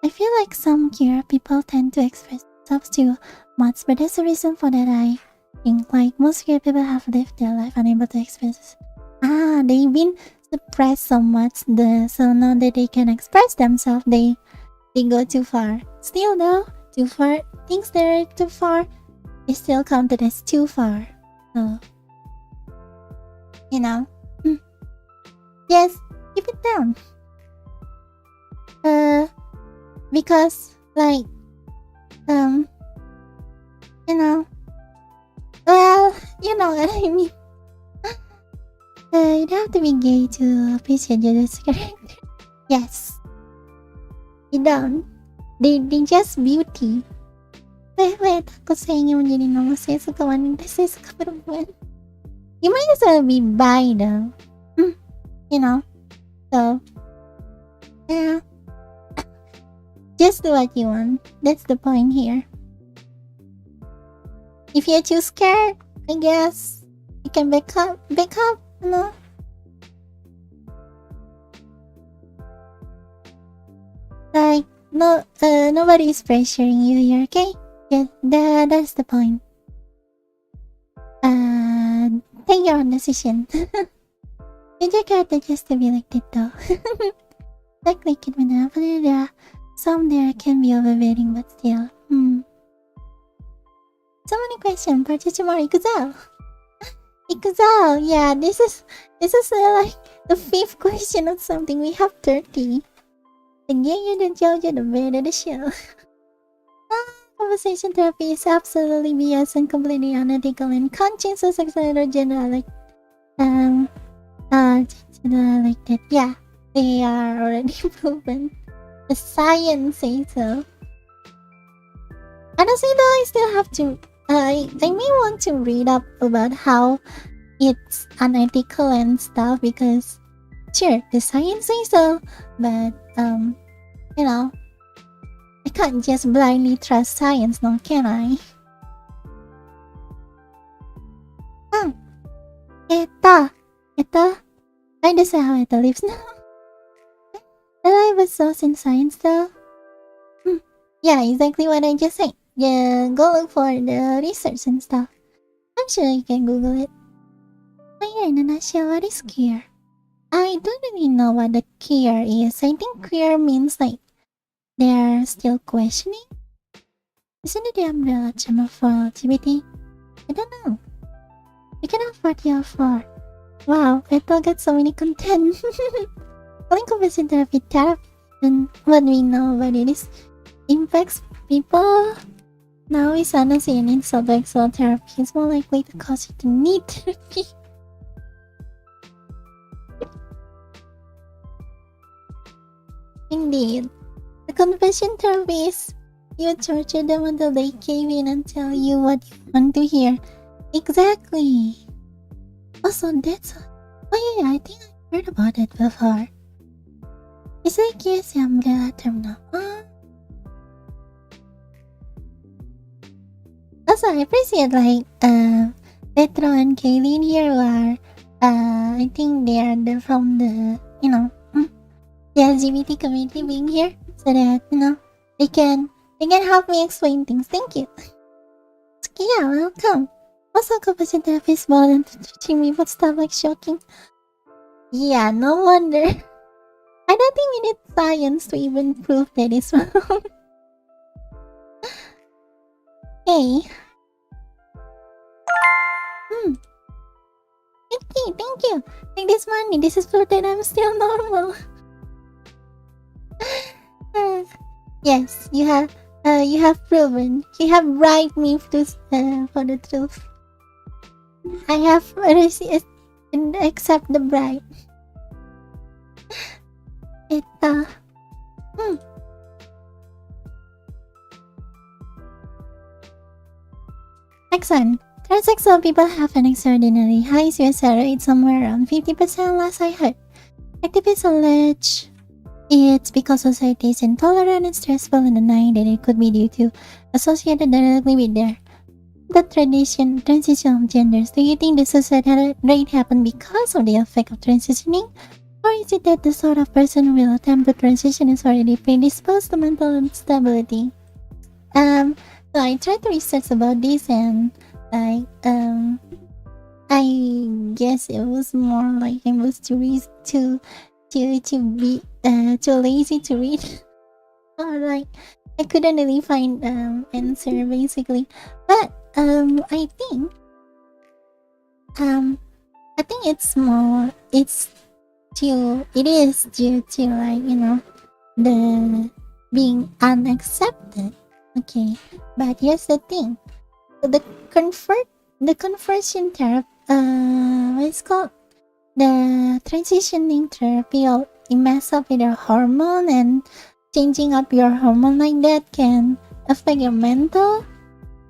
S1: I feel like some queer people tend to express themselves too much, but there's a reason for that. I think like most queer people have lived their life unable to express. They've been suppressed so much, so now that they can express themselves, they go too far. Still though, too far. Things that are too far is still counted as too far. So, you know, yes, keep it down. Because like, you know, well, you know what I mean. You don't have to be gay to appreciate your character. Yes. You don't. They just beauty. Wait, aku sayangnya menjadi nama saya suka wanita, saya suka perempuan. You might as well be bi though. You know. So, yeah. Just do what you want. That's the point here. If you're too scared, I guess you can back up, you know. Like, no, nobody is pressuring you here, okay? Yeah, that's the point. Take your own decision. Did your character just to be like that though? Like it when there are some there can be overbearing, but still. So many questions. Purchase more Ikuzo. Yeah, this is like the 5th question of something. We have 30. The gayer the JoJo, the better the show. Conversation therapy is absolutely BS and completely unethical and conscious of sexual or gender like like that. Yeah, they are already proven. The science says so. Honestly though, I still have to I may want to read up about how it's unethical and stuff, because sure, the science says so, but you know, I can't just blindly trust science, no, can I? Ethel, I decide how Ethel lives now. The life was sourced in science though. Yeah, exactly what I just said. Yeah, go look for the research and stuff. I'm sure you can Google it. But yeah, in a nutshell, what is queer? I don't really know what the queer is. I think queer means like they're still questioning. Isn't it the umbrella term for LGBT? I don't know. We can afford your for. Wow, Ethel got so many content. Calling conversion therapy, and what we know about it is impacts people. Now is honestly an insult to sexual therapy. It's more likely to cause you to need therapy. Indeed. confession therapy is you torture them until they cave in and tell you what you want to hear. Exactly. Also, that's... Oh yeah, I think I heard about it before. It's like yes, umbrella term now. Also, I appreciate like Ethel and Kaylin here who are I think they are from the the LGBT community being here so that they can help me explain things. Thank you. Yeah, welcome. Also, compassion therapy is more than teaching me about stuff like shocking. Yeah, no wonder. I don't think we need science to even prove that it's wrong. Hey. Thank you. Take this money. This is proof that I'm still normal. Yes, you have proven. You have bribed me to for the truth. I have received and accept the bribe. Excellent. Transsexual people have an extraordinarily high suicide rate, somewhere around 50% last I heard. Activists allege it's because society is intolerant and stressful and denying that it could be due to associated directly with the transition of genders. Do you think the suicide rate happened because of the effect of transitioning? Or is it that the sort of person who will attempt to transition is already predisposed to mental instability? So I tried to research about this and I guess it was more like I was too lazy to read. Or like I couldn't really find answer basically. But I think it's due to like the being unaccepted. Okay, but here's the thing: the conversion therapy, it's called the transitioning therapy. It mess up with your hormone, and changing up your hormone like that can affect your mental.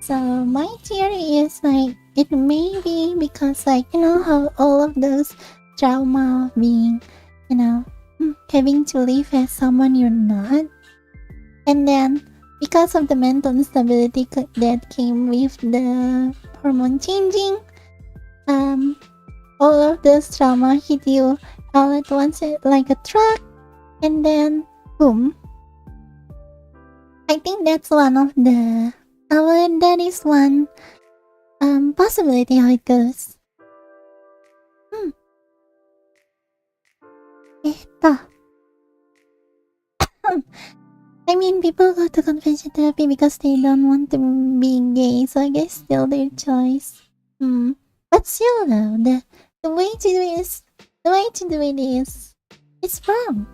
S1: So my theory is like it may be because like how all of those trauma of being having to live as someone you're not, and then because of the mental instability that came with the hormone changing, all of those trauma hit you all at once like a truck, and then boom. I think that's one of the that is one possibility how it goes. I mean, people go to convention therapy because they don't want to be gay, so I guess still their choice. But still though, the way to do it is it's wrong.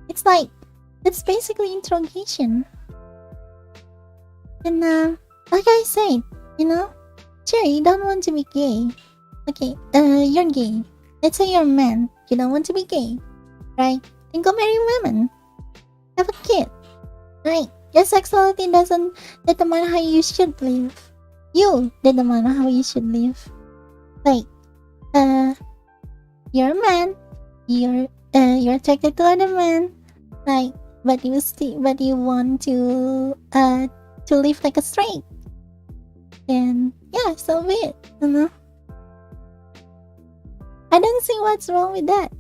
S1: It's like it's basically interrogation. And like I said, sure you don't want to be gay. Okay, you're gay. Let's say you're a man. You don't want to be gay, right? Then go marry women. Have a kid. Right, your sexuality doesn't determine how you should live. You determine how you should live. Like, you're a man. You're attracted to other men. Like, but you want to live like a straight. Then yeah, so be it. I don't see what's wrong with that.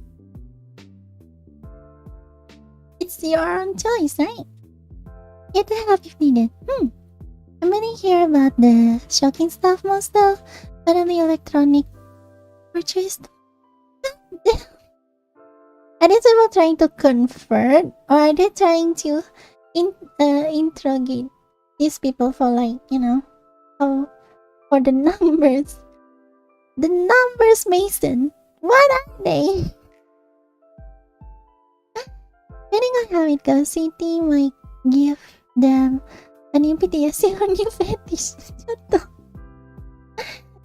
S1: It's your own choice, right? Get the help if needed. I'm gonna hear about the shocking stuff most though, but on the electronic purchase. Are these people trying to convert, or are they trying to interrogate these people for like for the numbers? The numbers, Mason. What are they? Depending on how it goes, CT might give them a new PTSD or new fetish.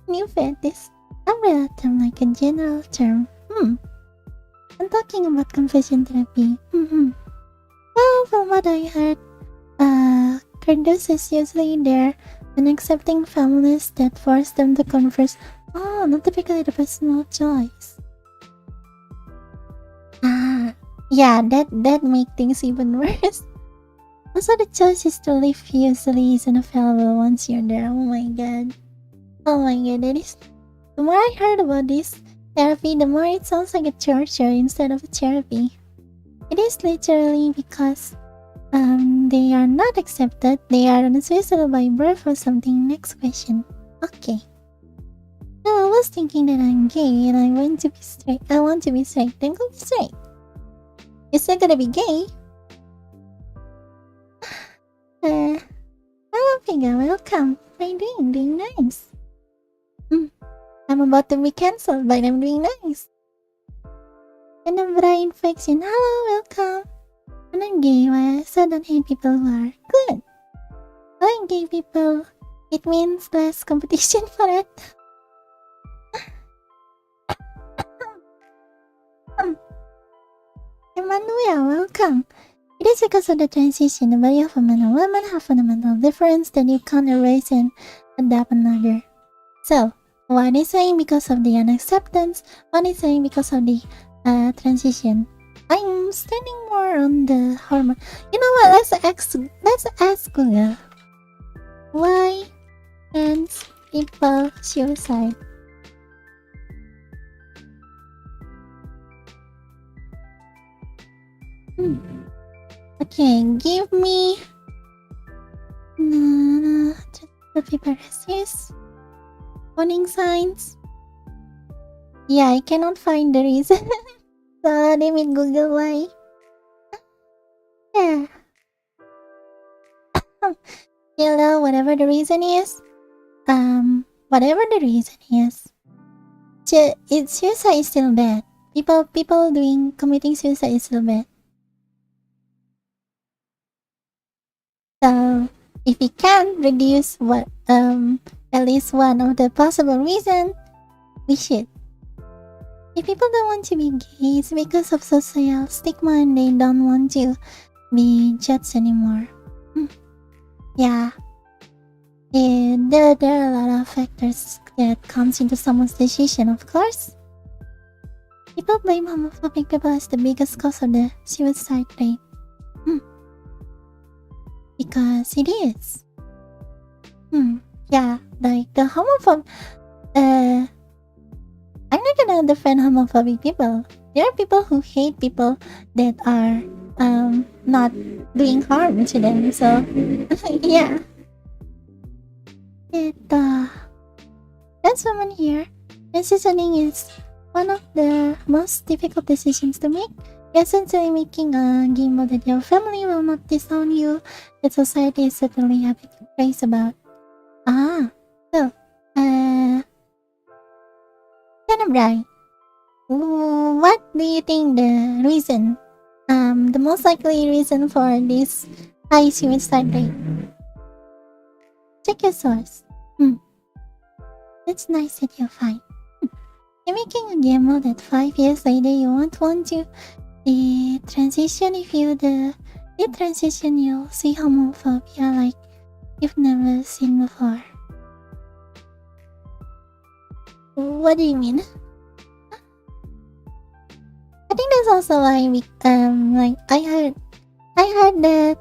S1: New fetish. Umbrella term like a general term. I'm talking about confession therapy. Well, from what I heard, Kurdos is usually there when accepting families that force them to converse. Oh, not typically the personal choice. Ah, yeah, that make things even worse. Also, the choice is to leave usually isn't available once you're there. Oh my god. Oh my god, that is. The more I heard about this therapy, the more it sounds like a torture instead of a therapy. It is literally because they are not accepted, they are unsuitable by birth or something. Next question. Okay. Well, I was thinking that I'm gay and I want to be straight. Then go straight. You're still gonna be gay? Hello, Figa, welcome. How you doing? Doing nice. I'm about to be cancelled, but I'm doing nice. And a brain infection. Hello, welcome. And I'm gay, so I don't hate people who are good. Like gay people, it means less competition for it. Emmanuel, welcome. It is because of the transition, the body of a man and woman have fundamental difference that you can't erase and adapt another. So, one is saying because of the unacceptance, one is saying because of the transition. I'm standing more on the hormone. You know what? Let's ask Google. Why trans people suicide? Okay, give me just the paper resist. Warning signs. Yeah, I cannot find the reason. So let me Google why. Yeah. You know, whatever the reason is, suicide is still bad. People committing suicide is still bad. So if we can reduce at least one of the possible reasons, we should. If people don't want to be gay, it's because of social stigma and they don't want to be judged anymore. Yeah. And there are a lot of factors that comes into someone's decision, of course. People blame homophobic people as the biggest cause of the suicide rate. Because it is. Yeah, like the homophobe. I'm not gonna defend homophobic people. There are people who hate people that are not doing harm to them. So yeah. That's woman here. Transitioning is one of the most difficult decisions to make. Essentially making a game that your family will not disown you, that society is certainly happy to praise about. So, kind of right. What do you think the reason, the most likely reason for this high suicide rate? Check your source. That's nice that you're fine. You're making a game that 5 years later you won't want to transition. If you transition, you'll see homophobia like you've never seen before. What do you mean? I think that's also why like I heard that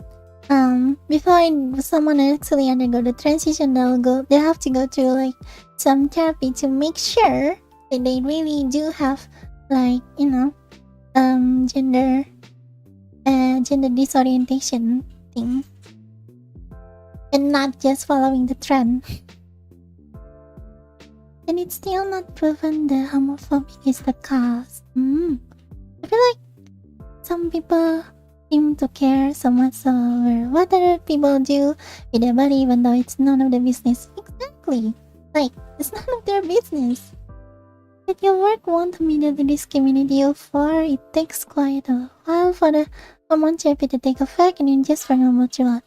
S1: before someone actually undergo the transition, they have to go through like some therapy to make sure that they really do have like, you know, gender disorientation thing and not just following the trend. And it's still not proven the homophobia is the cause. I feel like some people seem to care so much over what other people do with their body, even though it's none of their business. Exactly. Like, it's none of their business. That your work won't immediately discriminate you for. It takes quite a while for the hormone therapy to take effect and you just forget about your life.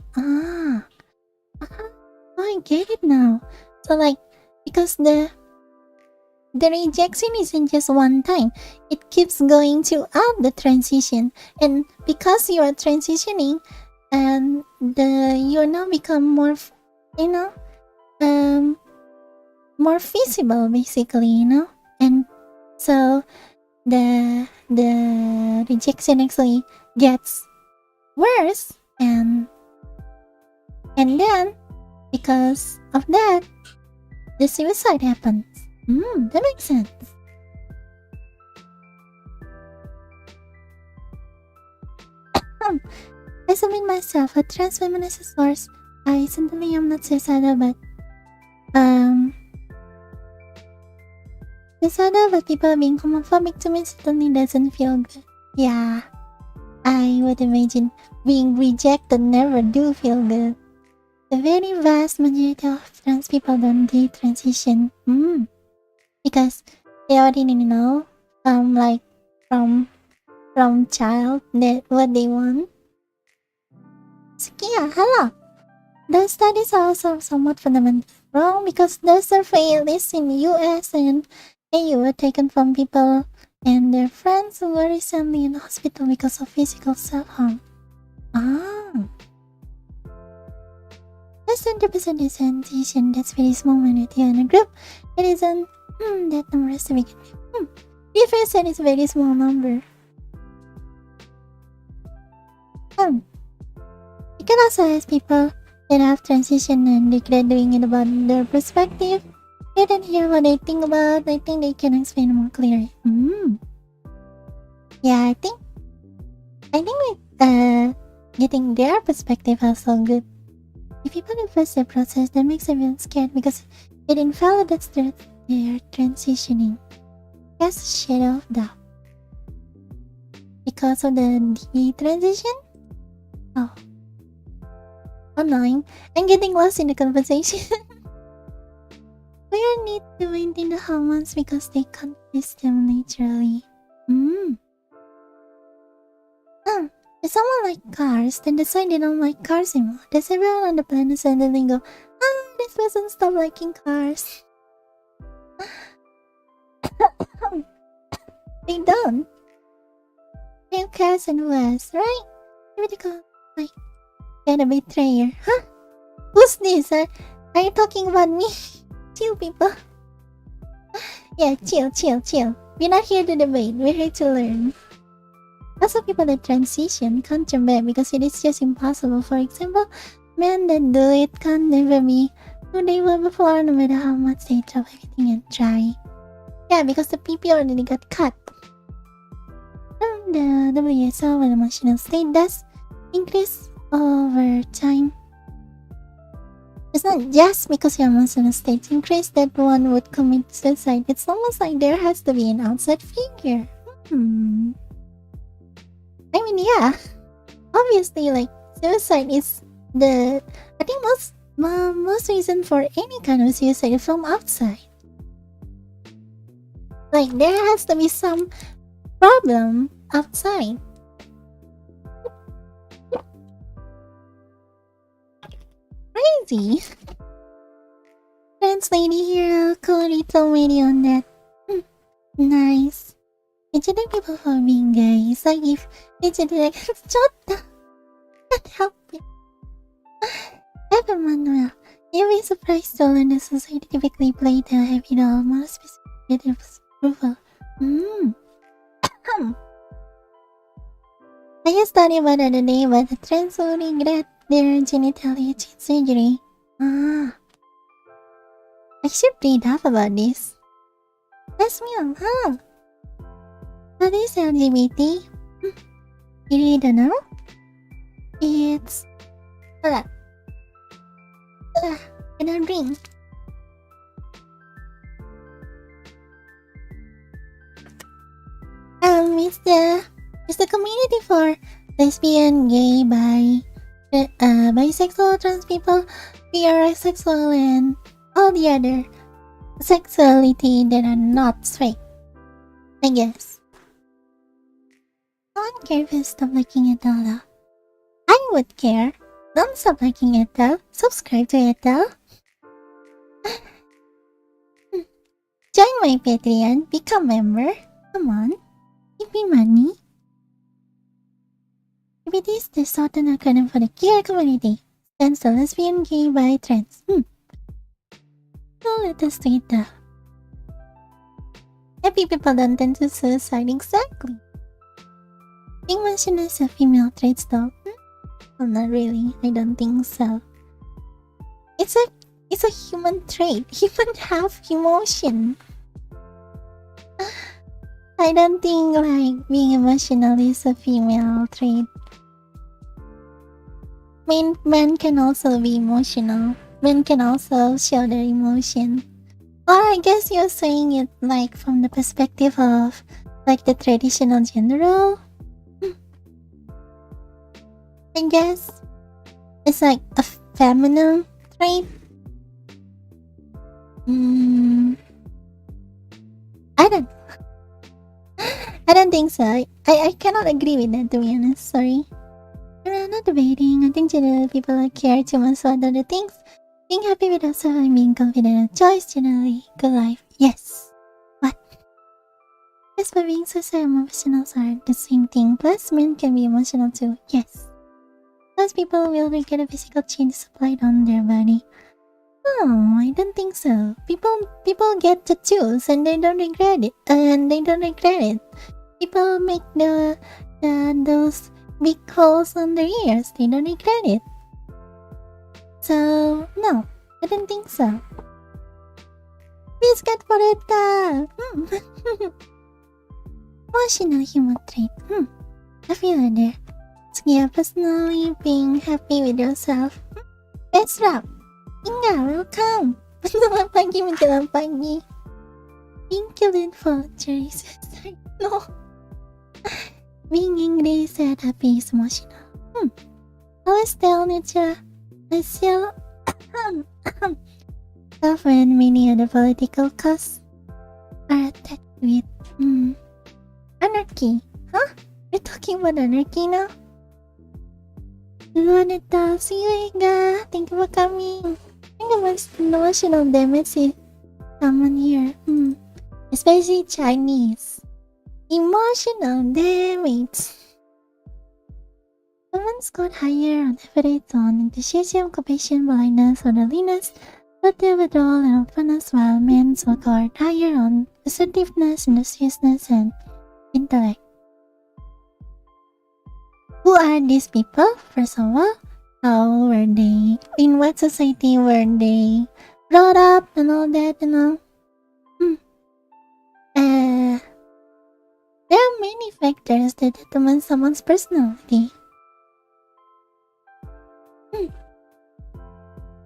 S1: I get it now. So like, because the the rejection isn't just one time. It keeps going throughout the transition. And because you are transitioning, and you now become more, you know, more visible, basically, you know. And so the rejection actually gets worse, and then because of that, the suicide happens. That makes sense. I submit myself a trans feminist source. I certainly am not suicidal, but suicidal, but people being homophobic to me certainly doesn't feel good. Yeah, I would imagine being rejected never do feel good. The very vast majority of trans people don't detransition. Because they already know, like from child that what they want. Sakia, hello. The studies are also somewhat fundamentally wrong because the survey lists in the US and EU were taken from people and their friends who were recently in the hospital because of physical self-harm. Less than 2% is transition. That's very small minority in a group. It isn't that number to begin with. 3% is a very small number. You can also ask people that have transitioned and regret doing it about their perspective. You can hear what they think about. I think they can explain more clearly. Yeah, I think like getting their perspective also good. If people reverse their process, that makes everyone scared because it invalidates their transitioning. That's a shadow of doubt. Because of the transition? Oh. Annoying. I'm getting lost in the conversation. We don't need to maintain the hormones because they can't use them naturally. If someone like cars, then decide they don't like cars anymore. Does everyone on the planet suddenly go, this person stopped liking cars? They don't. Same cars and West, right? Everybody go, like, get a betrayer. Huh? Who's this? Are you talking about me? Chill, people. Yeah, chill. We're not here to debate, we're here to learn. Also, people that transition can't jump back because it is just impossible. For example, men that do it can never be who they were before, no matter how much they drop everything and try. Yeah, because the PP already got cut. The WSO and emotional state does increase over time. It's not just because your emotional state increase that one would commit suicide. It's almost like there has to be an outside figure. I mean, yeah. Obviously, like, suicide is I think most reason for any kind of suicide from outside. Like, there has to be some problem outside. Crazy. Trans lady hero, Corito lady on that. Nice. Rejecting people for being gay. It's like if rejecting like shut down. Can't help it. Ever Manuel, you'll be surprised to learn that society typically play the heavy doll more specific approval. I just studied about the other day but the trans will regret their genitalia change surgery. I should read up about this. That's me, huh? What is LGBT? You really don't know? It's... I don't drink. It's the community for lesbian, gay, bisexual, trans people, asexual, and all the other sexuality that are not straight. I guess. I don't care if you stop liking Ethel though. I would care. Don't stop liking Ethel. Subscribe to Ethel. Join my Patreon, become member. Come on, give me money. LGBT is the Southern acronym for the queer community. Stands for lesbian, gay, bi, trans. So let us tweet that. Happy people don't tend to suicide exactly. Being mentioned as a female trait though. Well, not really. I don't think so. It's a human trait. Humans have emotion. I don't think like being emotional is a female trait. Men can also be emotional. Men can also show their emotion. Or I guess you're saying it like from the perspective of like the traditional gender role. I guess it's like a feminine trait. I don't think so. I cannot agree with that, to be honest. Sorry. I'm not debating. I think generally people care too much about other things. Being happy with yourself and being confident in a choice, generally good life. Yes. What? Yes, but being social and emotional are the same thing. Plus, men can be emotional too. Yes. Plus, people will get a physical change applied on their body. No, I don't think so. People get tattoos and they don't regret it. People make those big holes on their ears. They don't regret it. So no, I don't think so. Please get for it. Emotional human trait. I feel it there. So yeah, personally being happy with yourself. Best rap. Inga, welcome. Selamat pagi menjelang pagi. Being killed in voluntary suicide. No. Being angry, sad, happy is emotional. Always tell nature. I still love when many other political causes are attached with anarchy. Huh? We're talking about anarchy now? Luaneta, see you, Inga. Thank you for coming. I think about emotional damage is common here. Especially Chinese. Emotional damage. Women scored higher on average on enthusiasm, compassion, blindness, orderliness, social withdrawal, and openness, while men scored higher on assertiveness, industriousness, and intellect. Who are these people? First of all, how were they? In what society were they brought up and all that, you know? There are many factors that determine someone's personality.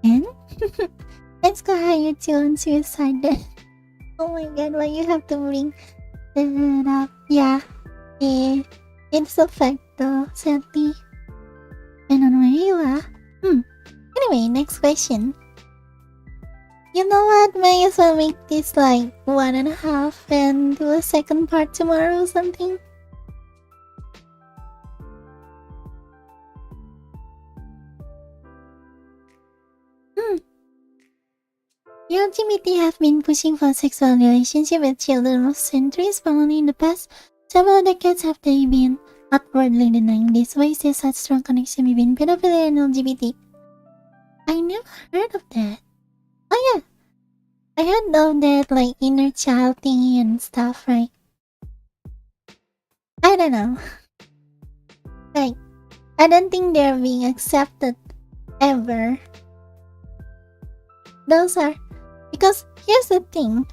S1: And let's go higher to on suicide then. Oh my god, why you have to bring that up? Yeah, it's a fact though, sadly. And on where you are. Anyway, next question. You know what? May as well make this like 1.5 and do a second part tomorrow or something. LGBT have been pushing for sexual relationship with children of centuries, but only in the past several decades have they been outwardly denying this. Why is there such strong connection between pedophilia and LGBT? I never heard of that. Oh yeah, I heard of that like inner child thingy and stuff, right? I don't know. Like, I don't think they're being accepted ever. Those are because here's the thing.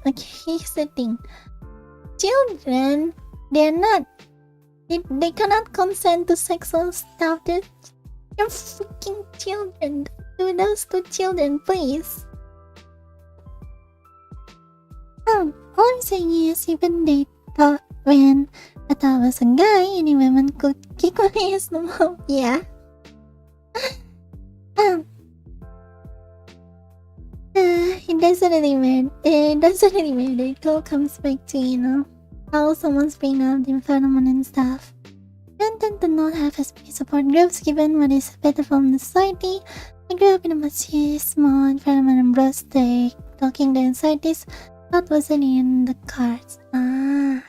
S1: Children, they cannot consent to sexual stuff. They're freaking children. Do those to children, please. All I'm saying is, even they thought when I thought I was a guy, any women could kick my ass no more. Yeah. It doesn't really matter. It all comes back to, you know, how someone's bringing up the phenomenon and stuff. Men tend to not have as many support groups given what is better from the society. I grew up in a much small environment and brusque, talking the anxieties That wasn't in the cards. Ah.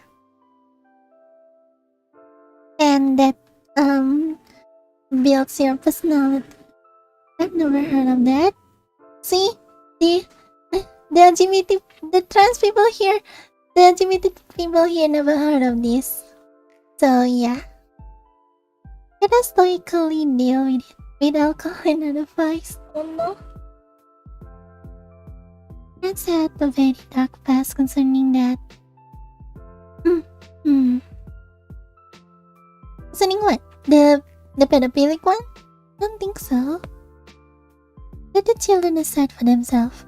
S1: And that builds your personality. I've never heard of that. See? The LGBT, the trans people here, the LGBT people here never heard of this. So yeah. Let us stoically deal with it with alcohol and other vice. Oh no. Let's had a very dark past concerning that. Concerning what? The pedophilic one? Don't think so. Let the children decide for themselves.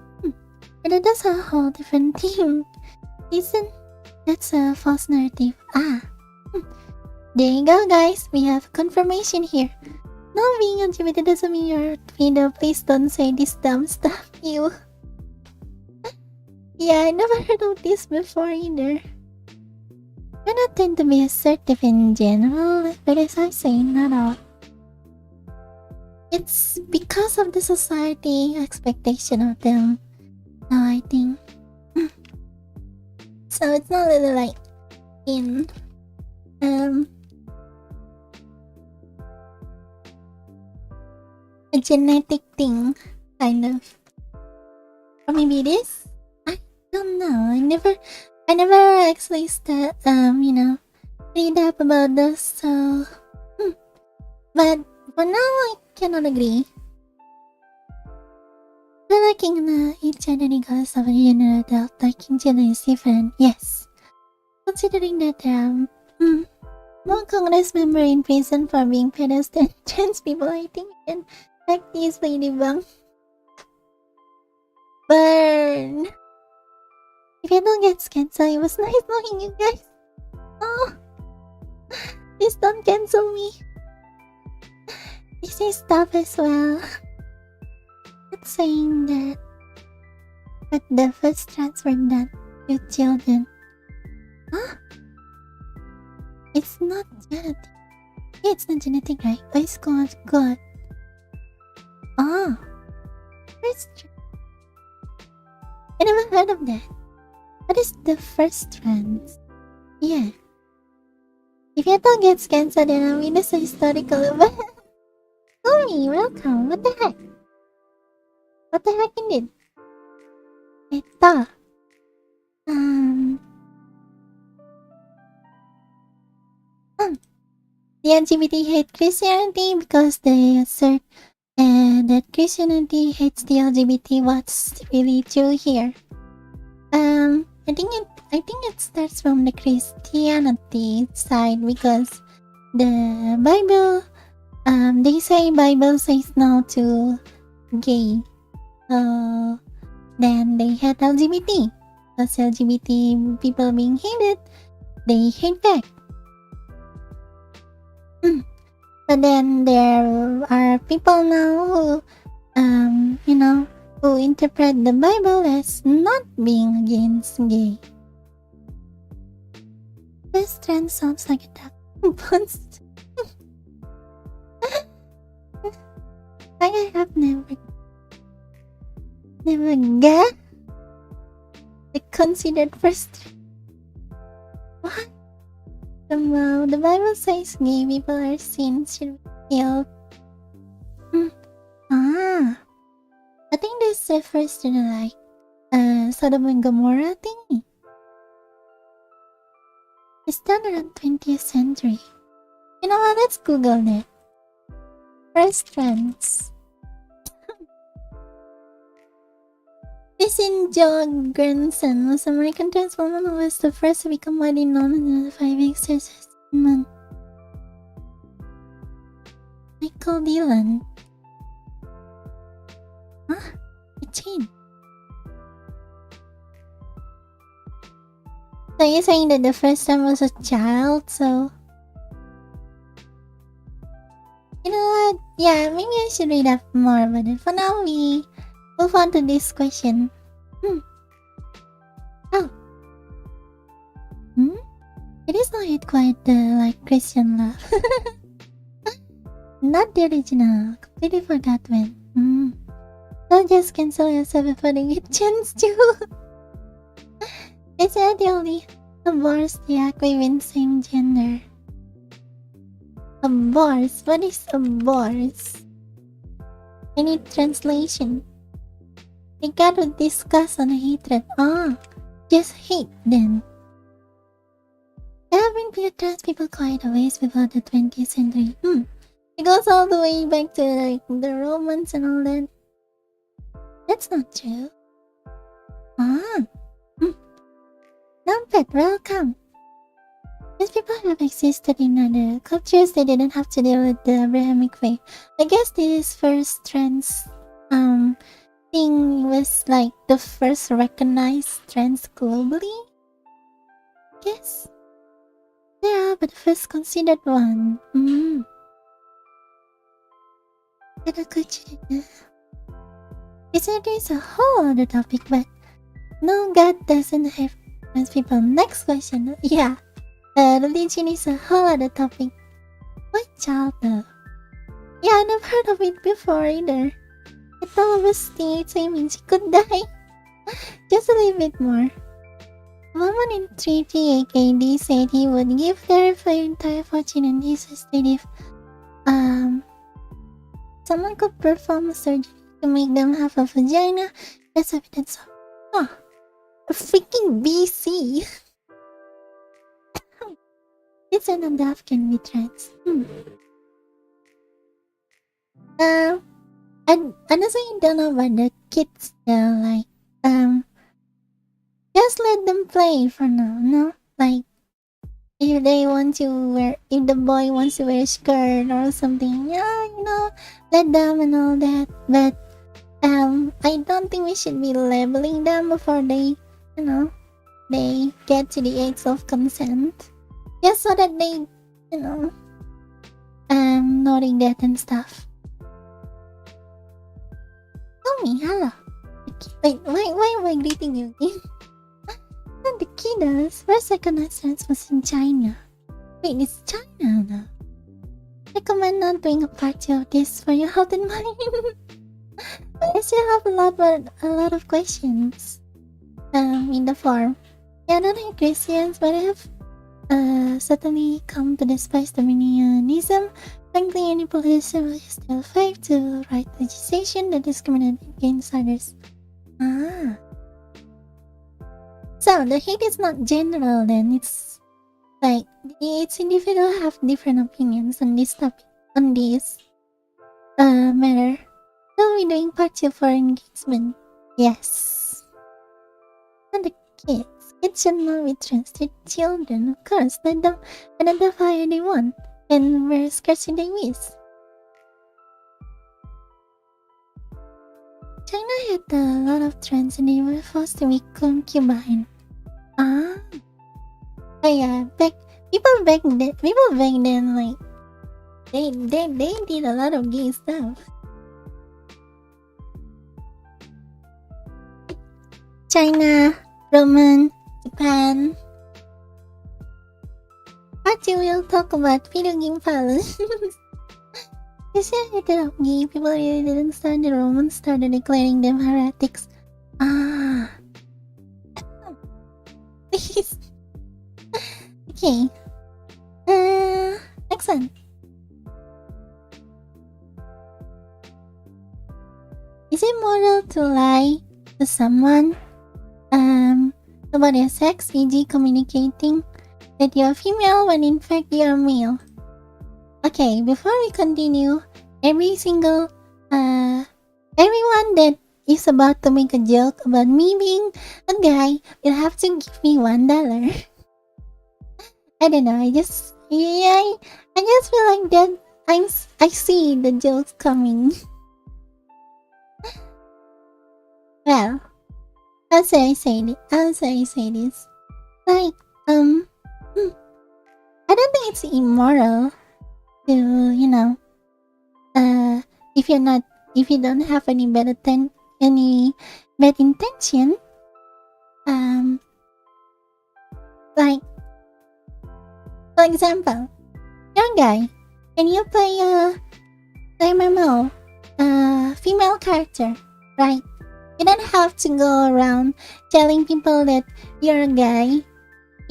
S1: But that's a whole different thing. Isn't that's a false narrative? There you go, guys. We have confirmation here. Not being LGBT doesn't mean you're a pedo. Please don't say this dumb stuff, you. Yeah, I never heard of this before either. I don't tend to be assertive in general, but as I say, not all. It's because of the society expectation of them. Now I think. So it's not really like in a genetic thing, kind of. Or maybe it is? I don't know. I never actually read up about this, so but for now I cannot agree. Liking each other regardless of a gender adult, liking children is different, yes. Considering that one Congress member in prison for being pedos than trans people, I think we can easily debunk. Burn! If you don't get cancelled, it was nice knowing you guys. Oh, please don't cancel me. This is tough as well. Not saying that, but the first transfer done with children. Huh? It's not genetic. Yeah, it's not genetic, right? But it's called God. Ah, first. I never heard of that. What is the first trans? Yeah. If you don't get cancelled, then I mean it's a historical event. Sorry, welcome. What the heck? What the heck indeed? Ethel. The LGBT hate Christianity because they assert that Christianity hates the LGBT. What's really true here? I think it starts from the Christianity side because the Bible, they say Bible says no to gay. Then they hate LGBT. Because LGBT people being hated, they hate back. But then there are people now who, who interpret the Bible as not being against gay. This trend sounds like a duck post. I have never got the considered first. What? The Bible says gay people are sins should be killed. I think this refers to the Sodom and Gomorrah thing. It's done around 20th century. You know what? Let's Google that. First trends. This in Joe Granson was an American trans woman who was the first to become widely known as a 5 exorcist man. Michael Dillon. Huh? It changed. So you're saying that the first time was a child, so... You know what? Yeah, maybe I should read up more about it. For now, we move on to this question. Oh. It is not quite like Christian love. Not the original. Completely forgot when. Don't just cancel yourself before they get chance to. Is that the only aborts react within same gender? Aborts? What is aborts? I need translation. We gotta discuss on hatred. Just hate then. There have been few trans people quite a ways before the 20th century. It goes all the way back to like the Romans and all that. That's not true. Numpet, welcome. These people have existed in other cultures. They didn't have to deal with the Abrahamic way. I guess this first trans thing was like the first recognized trans globally. Yes. Yeah, but the first considered one. It's a whole other topic, but no, God doesn't have trans people. Next question. Yeah. Religion is a whole other topic. What child though? Yeah, I never heard of it before either. I thought it was state, so it means she could die. Just a little bit more. A woman in 338 AD said he would give their entire fortune and his estate if someone could perform a surgery to make them have a vagina. That's evidence of a freaking BC. It's an adapt can be trans. And honestly, I don't know about the kids though. Like, just let them play for now. No, like if they want to wear, if the boy wants to wear a skirt or something, yeah, let them and all that. But I don't think we should be labeling them before they, they get to the age of consent. Just so that they, knowing that and stuff. Tell me, hello. Wait, why am I greeting you again? Not the kiddos. First recognized trans was in China. Wait, it's China now. Recommend not doing a party of this for your health and mind. But I still have a lot of questions. In the form. Yeah, I don't hate Christians, but I have certainly come to despise Dominianism. Frankly, any politician will still fight to write legislation that discriminates against others. So the hate is not general then, it's like each individual have different opinions on this topic, on this matter. So we're doing part 2 for engagement. Yes. And the kids. Kids should not be trans to children, of course. Let them identify how they want and wear skirts if they wish. China had a lot of trans and they were forced to be concubine. Oh yeah, people back then like they did a lot of gay stuff. China, Roman, Japan. Part 2 will talk about video game violence. You see, I hated of gay people really didn't start. The Romans started declaring them heretics. Please. Okay. Next one. Is it moral to lie to someone about your sex, e.g. communicating that you're female when in fact you're male? Okay, before we continue, everyone that is about to make a joke about me being a guy will have to give me $1. I don't know, I just feel like that I see the jokes coming. Well, how should I say this? Like, I don't think it's immoral to, if you don't have any bad intention, like, for example, you're a guy and you play a MMO, female character, right? You don't have to go around telling people that you're a guy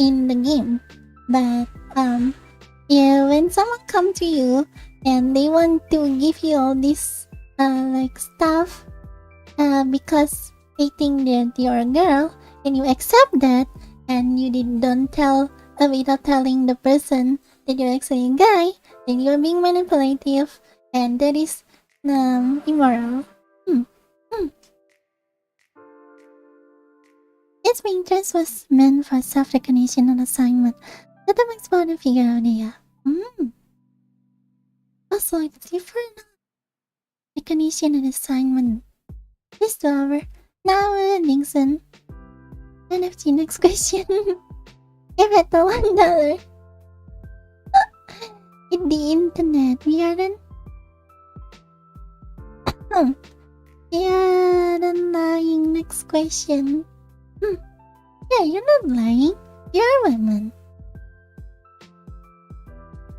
S1: in the game. But yeah, when someone come to you and they want to give you all this like stuff because they think that you're a girl and you accept that and you don't tell without telling the person that you're actually a guy, then you're being manipulative and that is immoral. Its main interest was meant for self-recognition on assignment. That makes fun of figure out yeah. Also, it's different recognition and assignment. This 2 hour. Now ending soon. NFT next question. Give it the $1. In the internet, we aren't. We aren't lying. Next question. Yeah, you're not lying. You're a woman.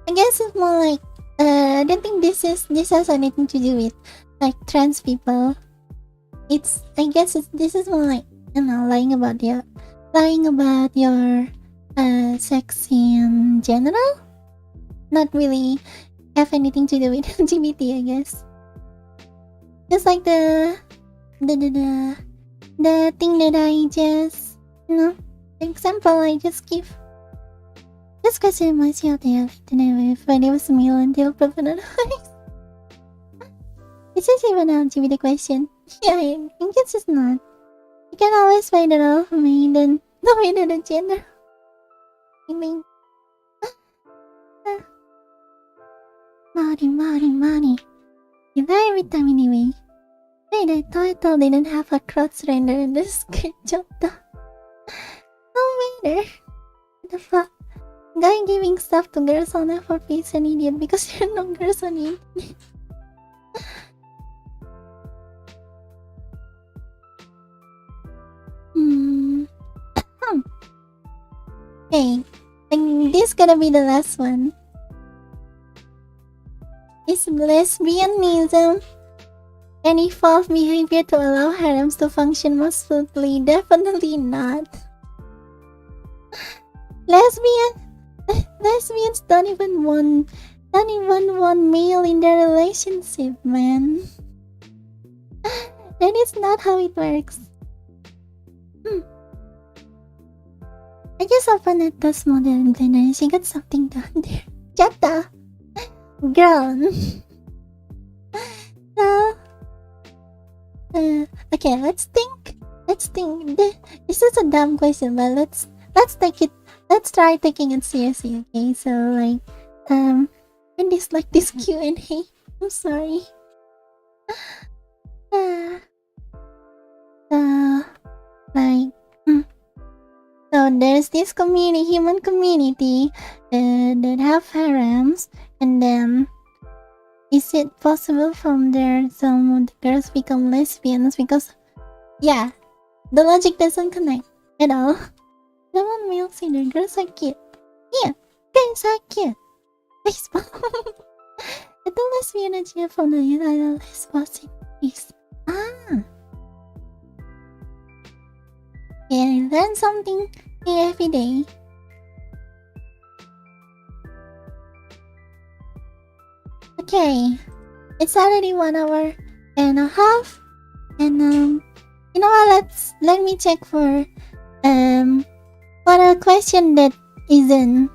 S1: I guess it's more like I don't think this has anything to do with like trans people. I guess this is more like, you know, lying about your sex in general. Not really have anything to do with LGBT, I guess. Just like the thing that I just, you know, the example I just give. Just consider myself the alternate when it was male until proven otherwise. Is this even an LGBT question? Yeah, I think it's just not. You can always find it out for me, then no matter the gender. I mean, money. You lie every time anyway. Wait, I thought Ethel didn't have a cross render in the screenshot. No matter. What the fuck? Guy giving stuff to girls on FRP is an idiot because you're no girls on the internet. Okay, I think this gonna be the last one. Is lesbianism an evolved behavior to allow harems to function more smoothly? Definitely not. Lesbians don't even want male in their relationship, man. That is not how it works. I just opened at this model and she got something done there. Jata! Girl. So, okay, let's think. This is a dumb question, but let's try taking it seriously, okay? So, like, I dislike this Q&A. I'm sorry. So there's this human community that have harems, and then is it possible from there some of the girls become lesbians? Because yeah, the logic doesn't connect at all. The one male singer, girls are cute. Yeah, guys are cute. Baseball. Ito lesbian na siya from the United States. Yeah, I learn something every day. Okay, it's already 1 hour and a half, and you know what? Let me check for a question that isn't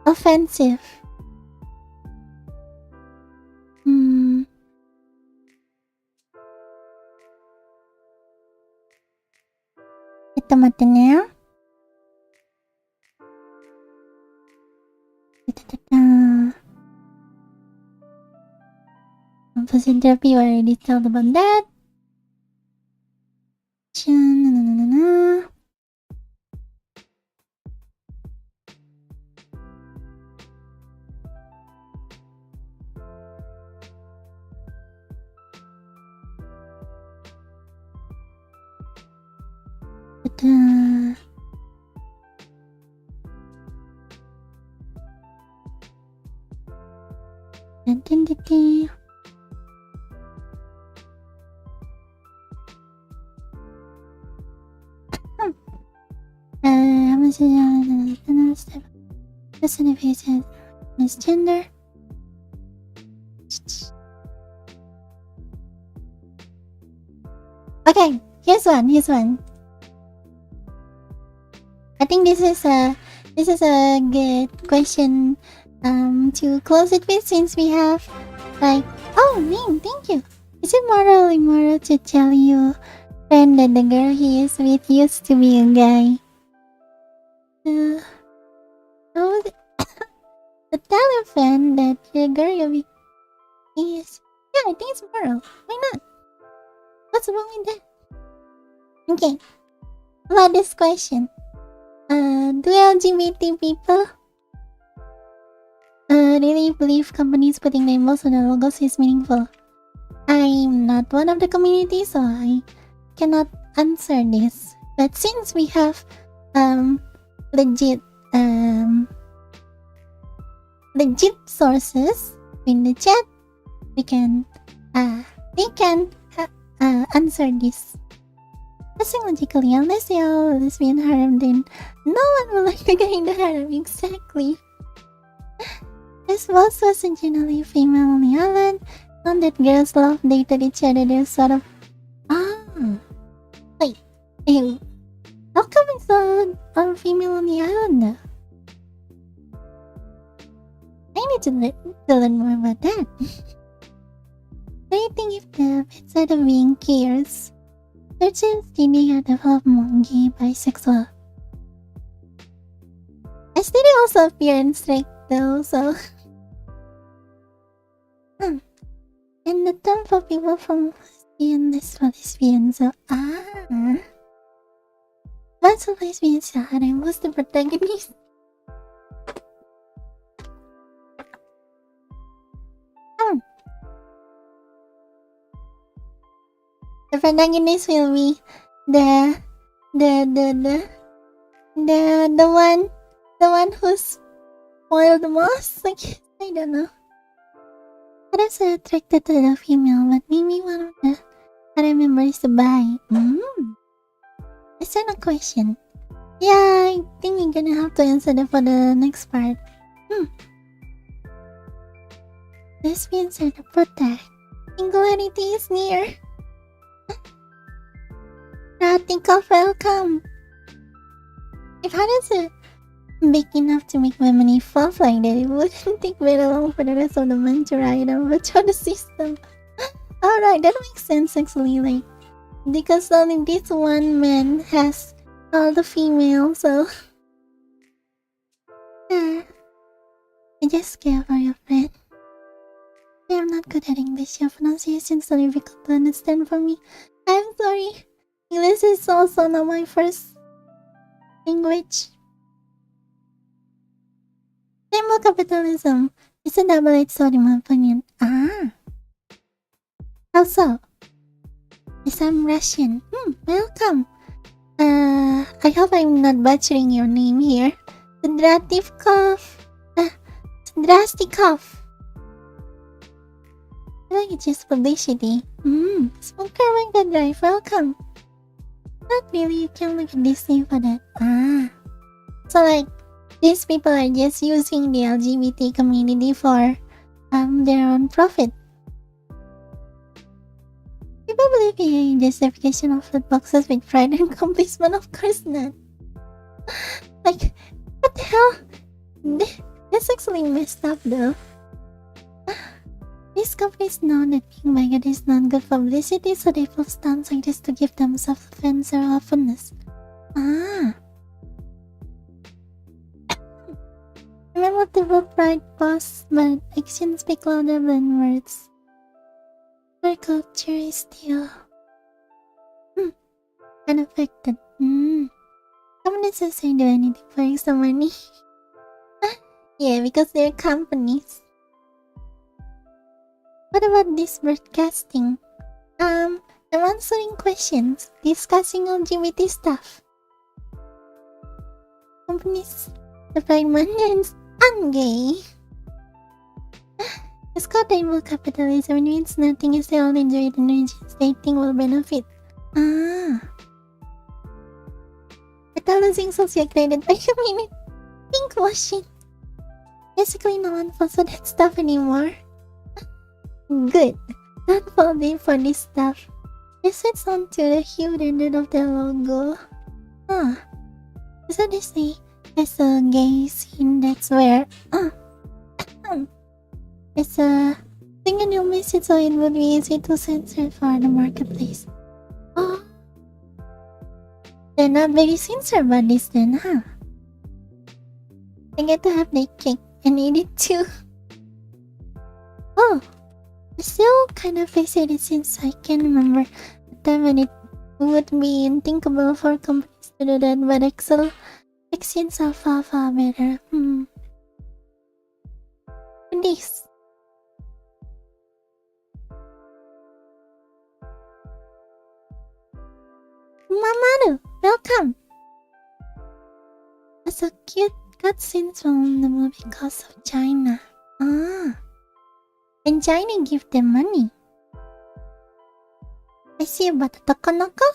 S1: offensive. Ito mata na. Opposite therapy, I already told about that. Identity. misgender. Okay, here's one. I think this is a good question to close it with, since we have like, oh name, thank you. Is it moral or immoral to tell your friend that the girl he is with used to be a guy? Oh, to tell your friend that the girl you're with is, yeah, I think it's moral. Why not? What's wrong with that? Okay, about this question. Do LGBT people really believe companies putting labels on the logos is meaningful? I'm not one of the community, so I cannot answer this. But since we have legit sources in the chat, we can they can answer this. Logically, unless they are lesbian harem, then no one will like the guy in the harem. Exactly. This boss was a generally female-only island. Not that girls love dated each other. There's sort of wait, hey, how come it's a female-only island? I need to learn more about that. Do you think if the outside of being cares? Searches dating are developed among gay, bisexual. STD also appear in straight though, so and the term for people from lesbian, so what's a lesbian harem? Who's the protagonist? The protagonist will be the one who's spoiled the most. Like, I don't know. Others are attracted to the female, but maybe one of the other members is bi. Is that a question? Yeah, I think we're gonna have to answer that for the next part. Lesbians are the protect. Singularity is near. Ratikov, welcome. If others are big enough to make women evolve like that, it wouldn't take very long for the rest of the men to ride over to the system. Alright, that makes sense actually, like, because only this one man has all the females, so I just care for your friend. I am not good at English. Your pronunciation is so difficult to understand for me. I'm sorry. English is also not my first language. Symbol capitalism is a double-edged sword in my opinion. How so? Yes, I'm Russian. Welcome. I hope I'm not butchering your name here. Zdrastikov. I think it's just publicity. Smoker Mega Drive, welcome. Not really, you can look at this name for that. So like, these people are just using the LGBT community for their own profit. People believe in justification of food boxes with pride and accomplishment? Of course not. Like, what the hell? That's actually messed up though. These companies know that being bigoted is not good publicity, so they pull stunts like this to give themselves offense or openness. Remember the word pride posts, but actions speak louder than words. Our culture is still unaffected. Companies just say do anything for extra money. Yeah, because they're companies. What about this broadcasting? I'm answering questions, discussing LGBT stuff. Companies, the pride money and gay. It's called rainbow capitalism. It means nothing is the only enjoy it and regions they think will benefit. But losing social credit by a minute. Pink washing. Basically, no one falls for that stuff anymore. Good. Don't fall in for this stuff. This fits onto the hued ended of the logo. Huh. So they say it's a gay scene that's where it's a thing and you'll miss it, so it would be easy to censor for the marketplace. Oh. They're not very sincere about this then, huh? I get to have that cake and eat it too. Oh. I still kind of fixated since I can remember the time when it would be unthinkable for companies to do that, but Excel exceeds are far better. This. Mamaru, welcome! That's a cute cutscene from the movie Cost of China. And China give them money. I see about the Tokonoko.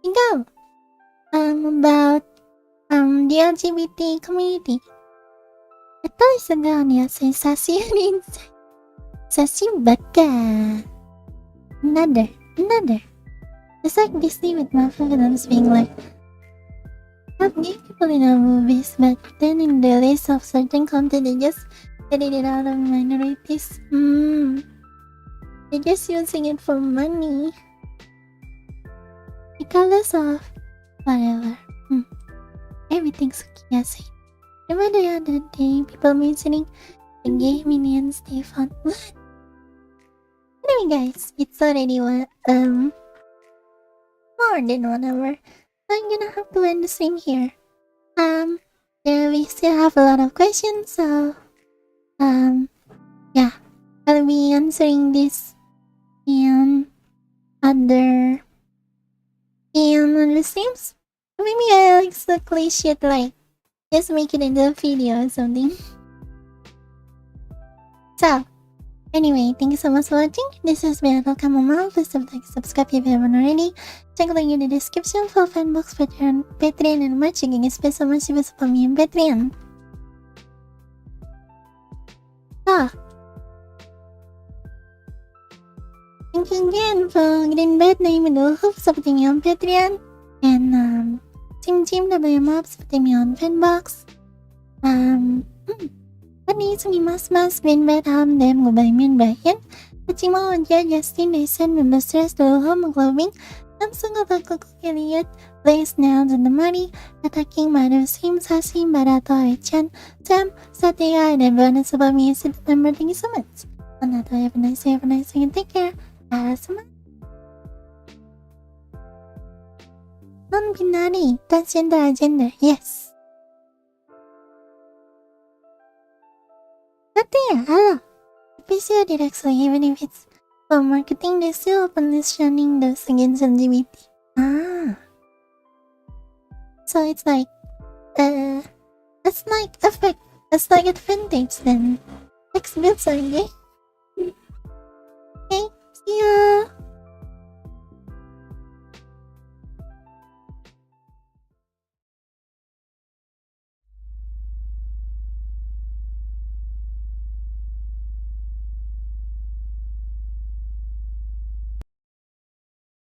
S1: Go. About the LGBT community. Ethel is a girl who says sassy and inside. Sassy baka. Another. It's like Disney with my films being like, have gay people in our movies, but then in the list of certain content they just edit it out of minorities. They're just using it for money. Regardless of whatever. Everything's okay, I say. Remember the other day, people mentioning the gay minions they found. What? Anyway guys, it's already more than 1 hour. So I'm gonna have to end the stream here. We still have a lot of questions, so yeah, I'll be answering this in other streams. Maybe I'll exactly shit like just make it into a video or something. So anyway, thank you so much for watching. This has been Ethel Chamomile. Please don't forget to subscribe if you haven't already. Check the link in the description for FANBOX, Patreon, and merch. You can get special merch from me on Patreon. Thank you again for getting bad name in the hope supporting me on Patreon. And Team WMOP supporting me on FANBOX.วันนี้จะมีมัสเป็นแบบทำเดมกับใบเมียนใบเย็นปัจจุบันยัสตินในเส้นเป็นสเตรสโดยฮอร์โมนกลวิงน้ำซึ่งก็ต้องกุกเกลียด place now in the money attacking by the same sassy barato chan Sam Satya and bonus about me is remember thank you so much. Another have a nice day, and take care. Non-binary, transgender, gender, yes. But yeah, hello. PC directs even if it's for marketing, they still openly shunning those against LGBT. So it's like, it's like advantage then. Next builds are gay. Okay, see ya.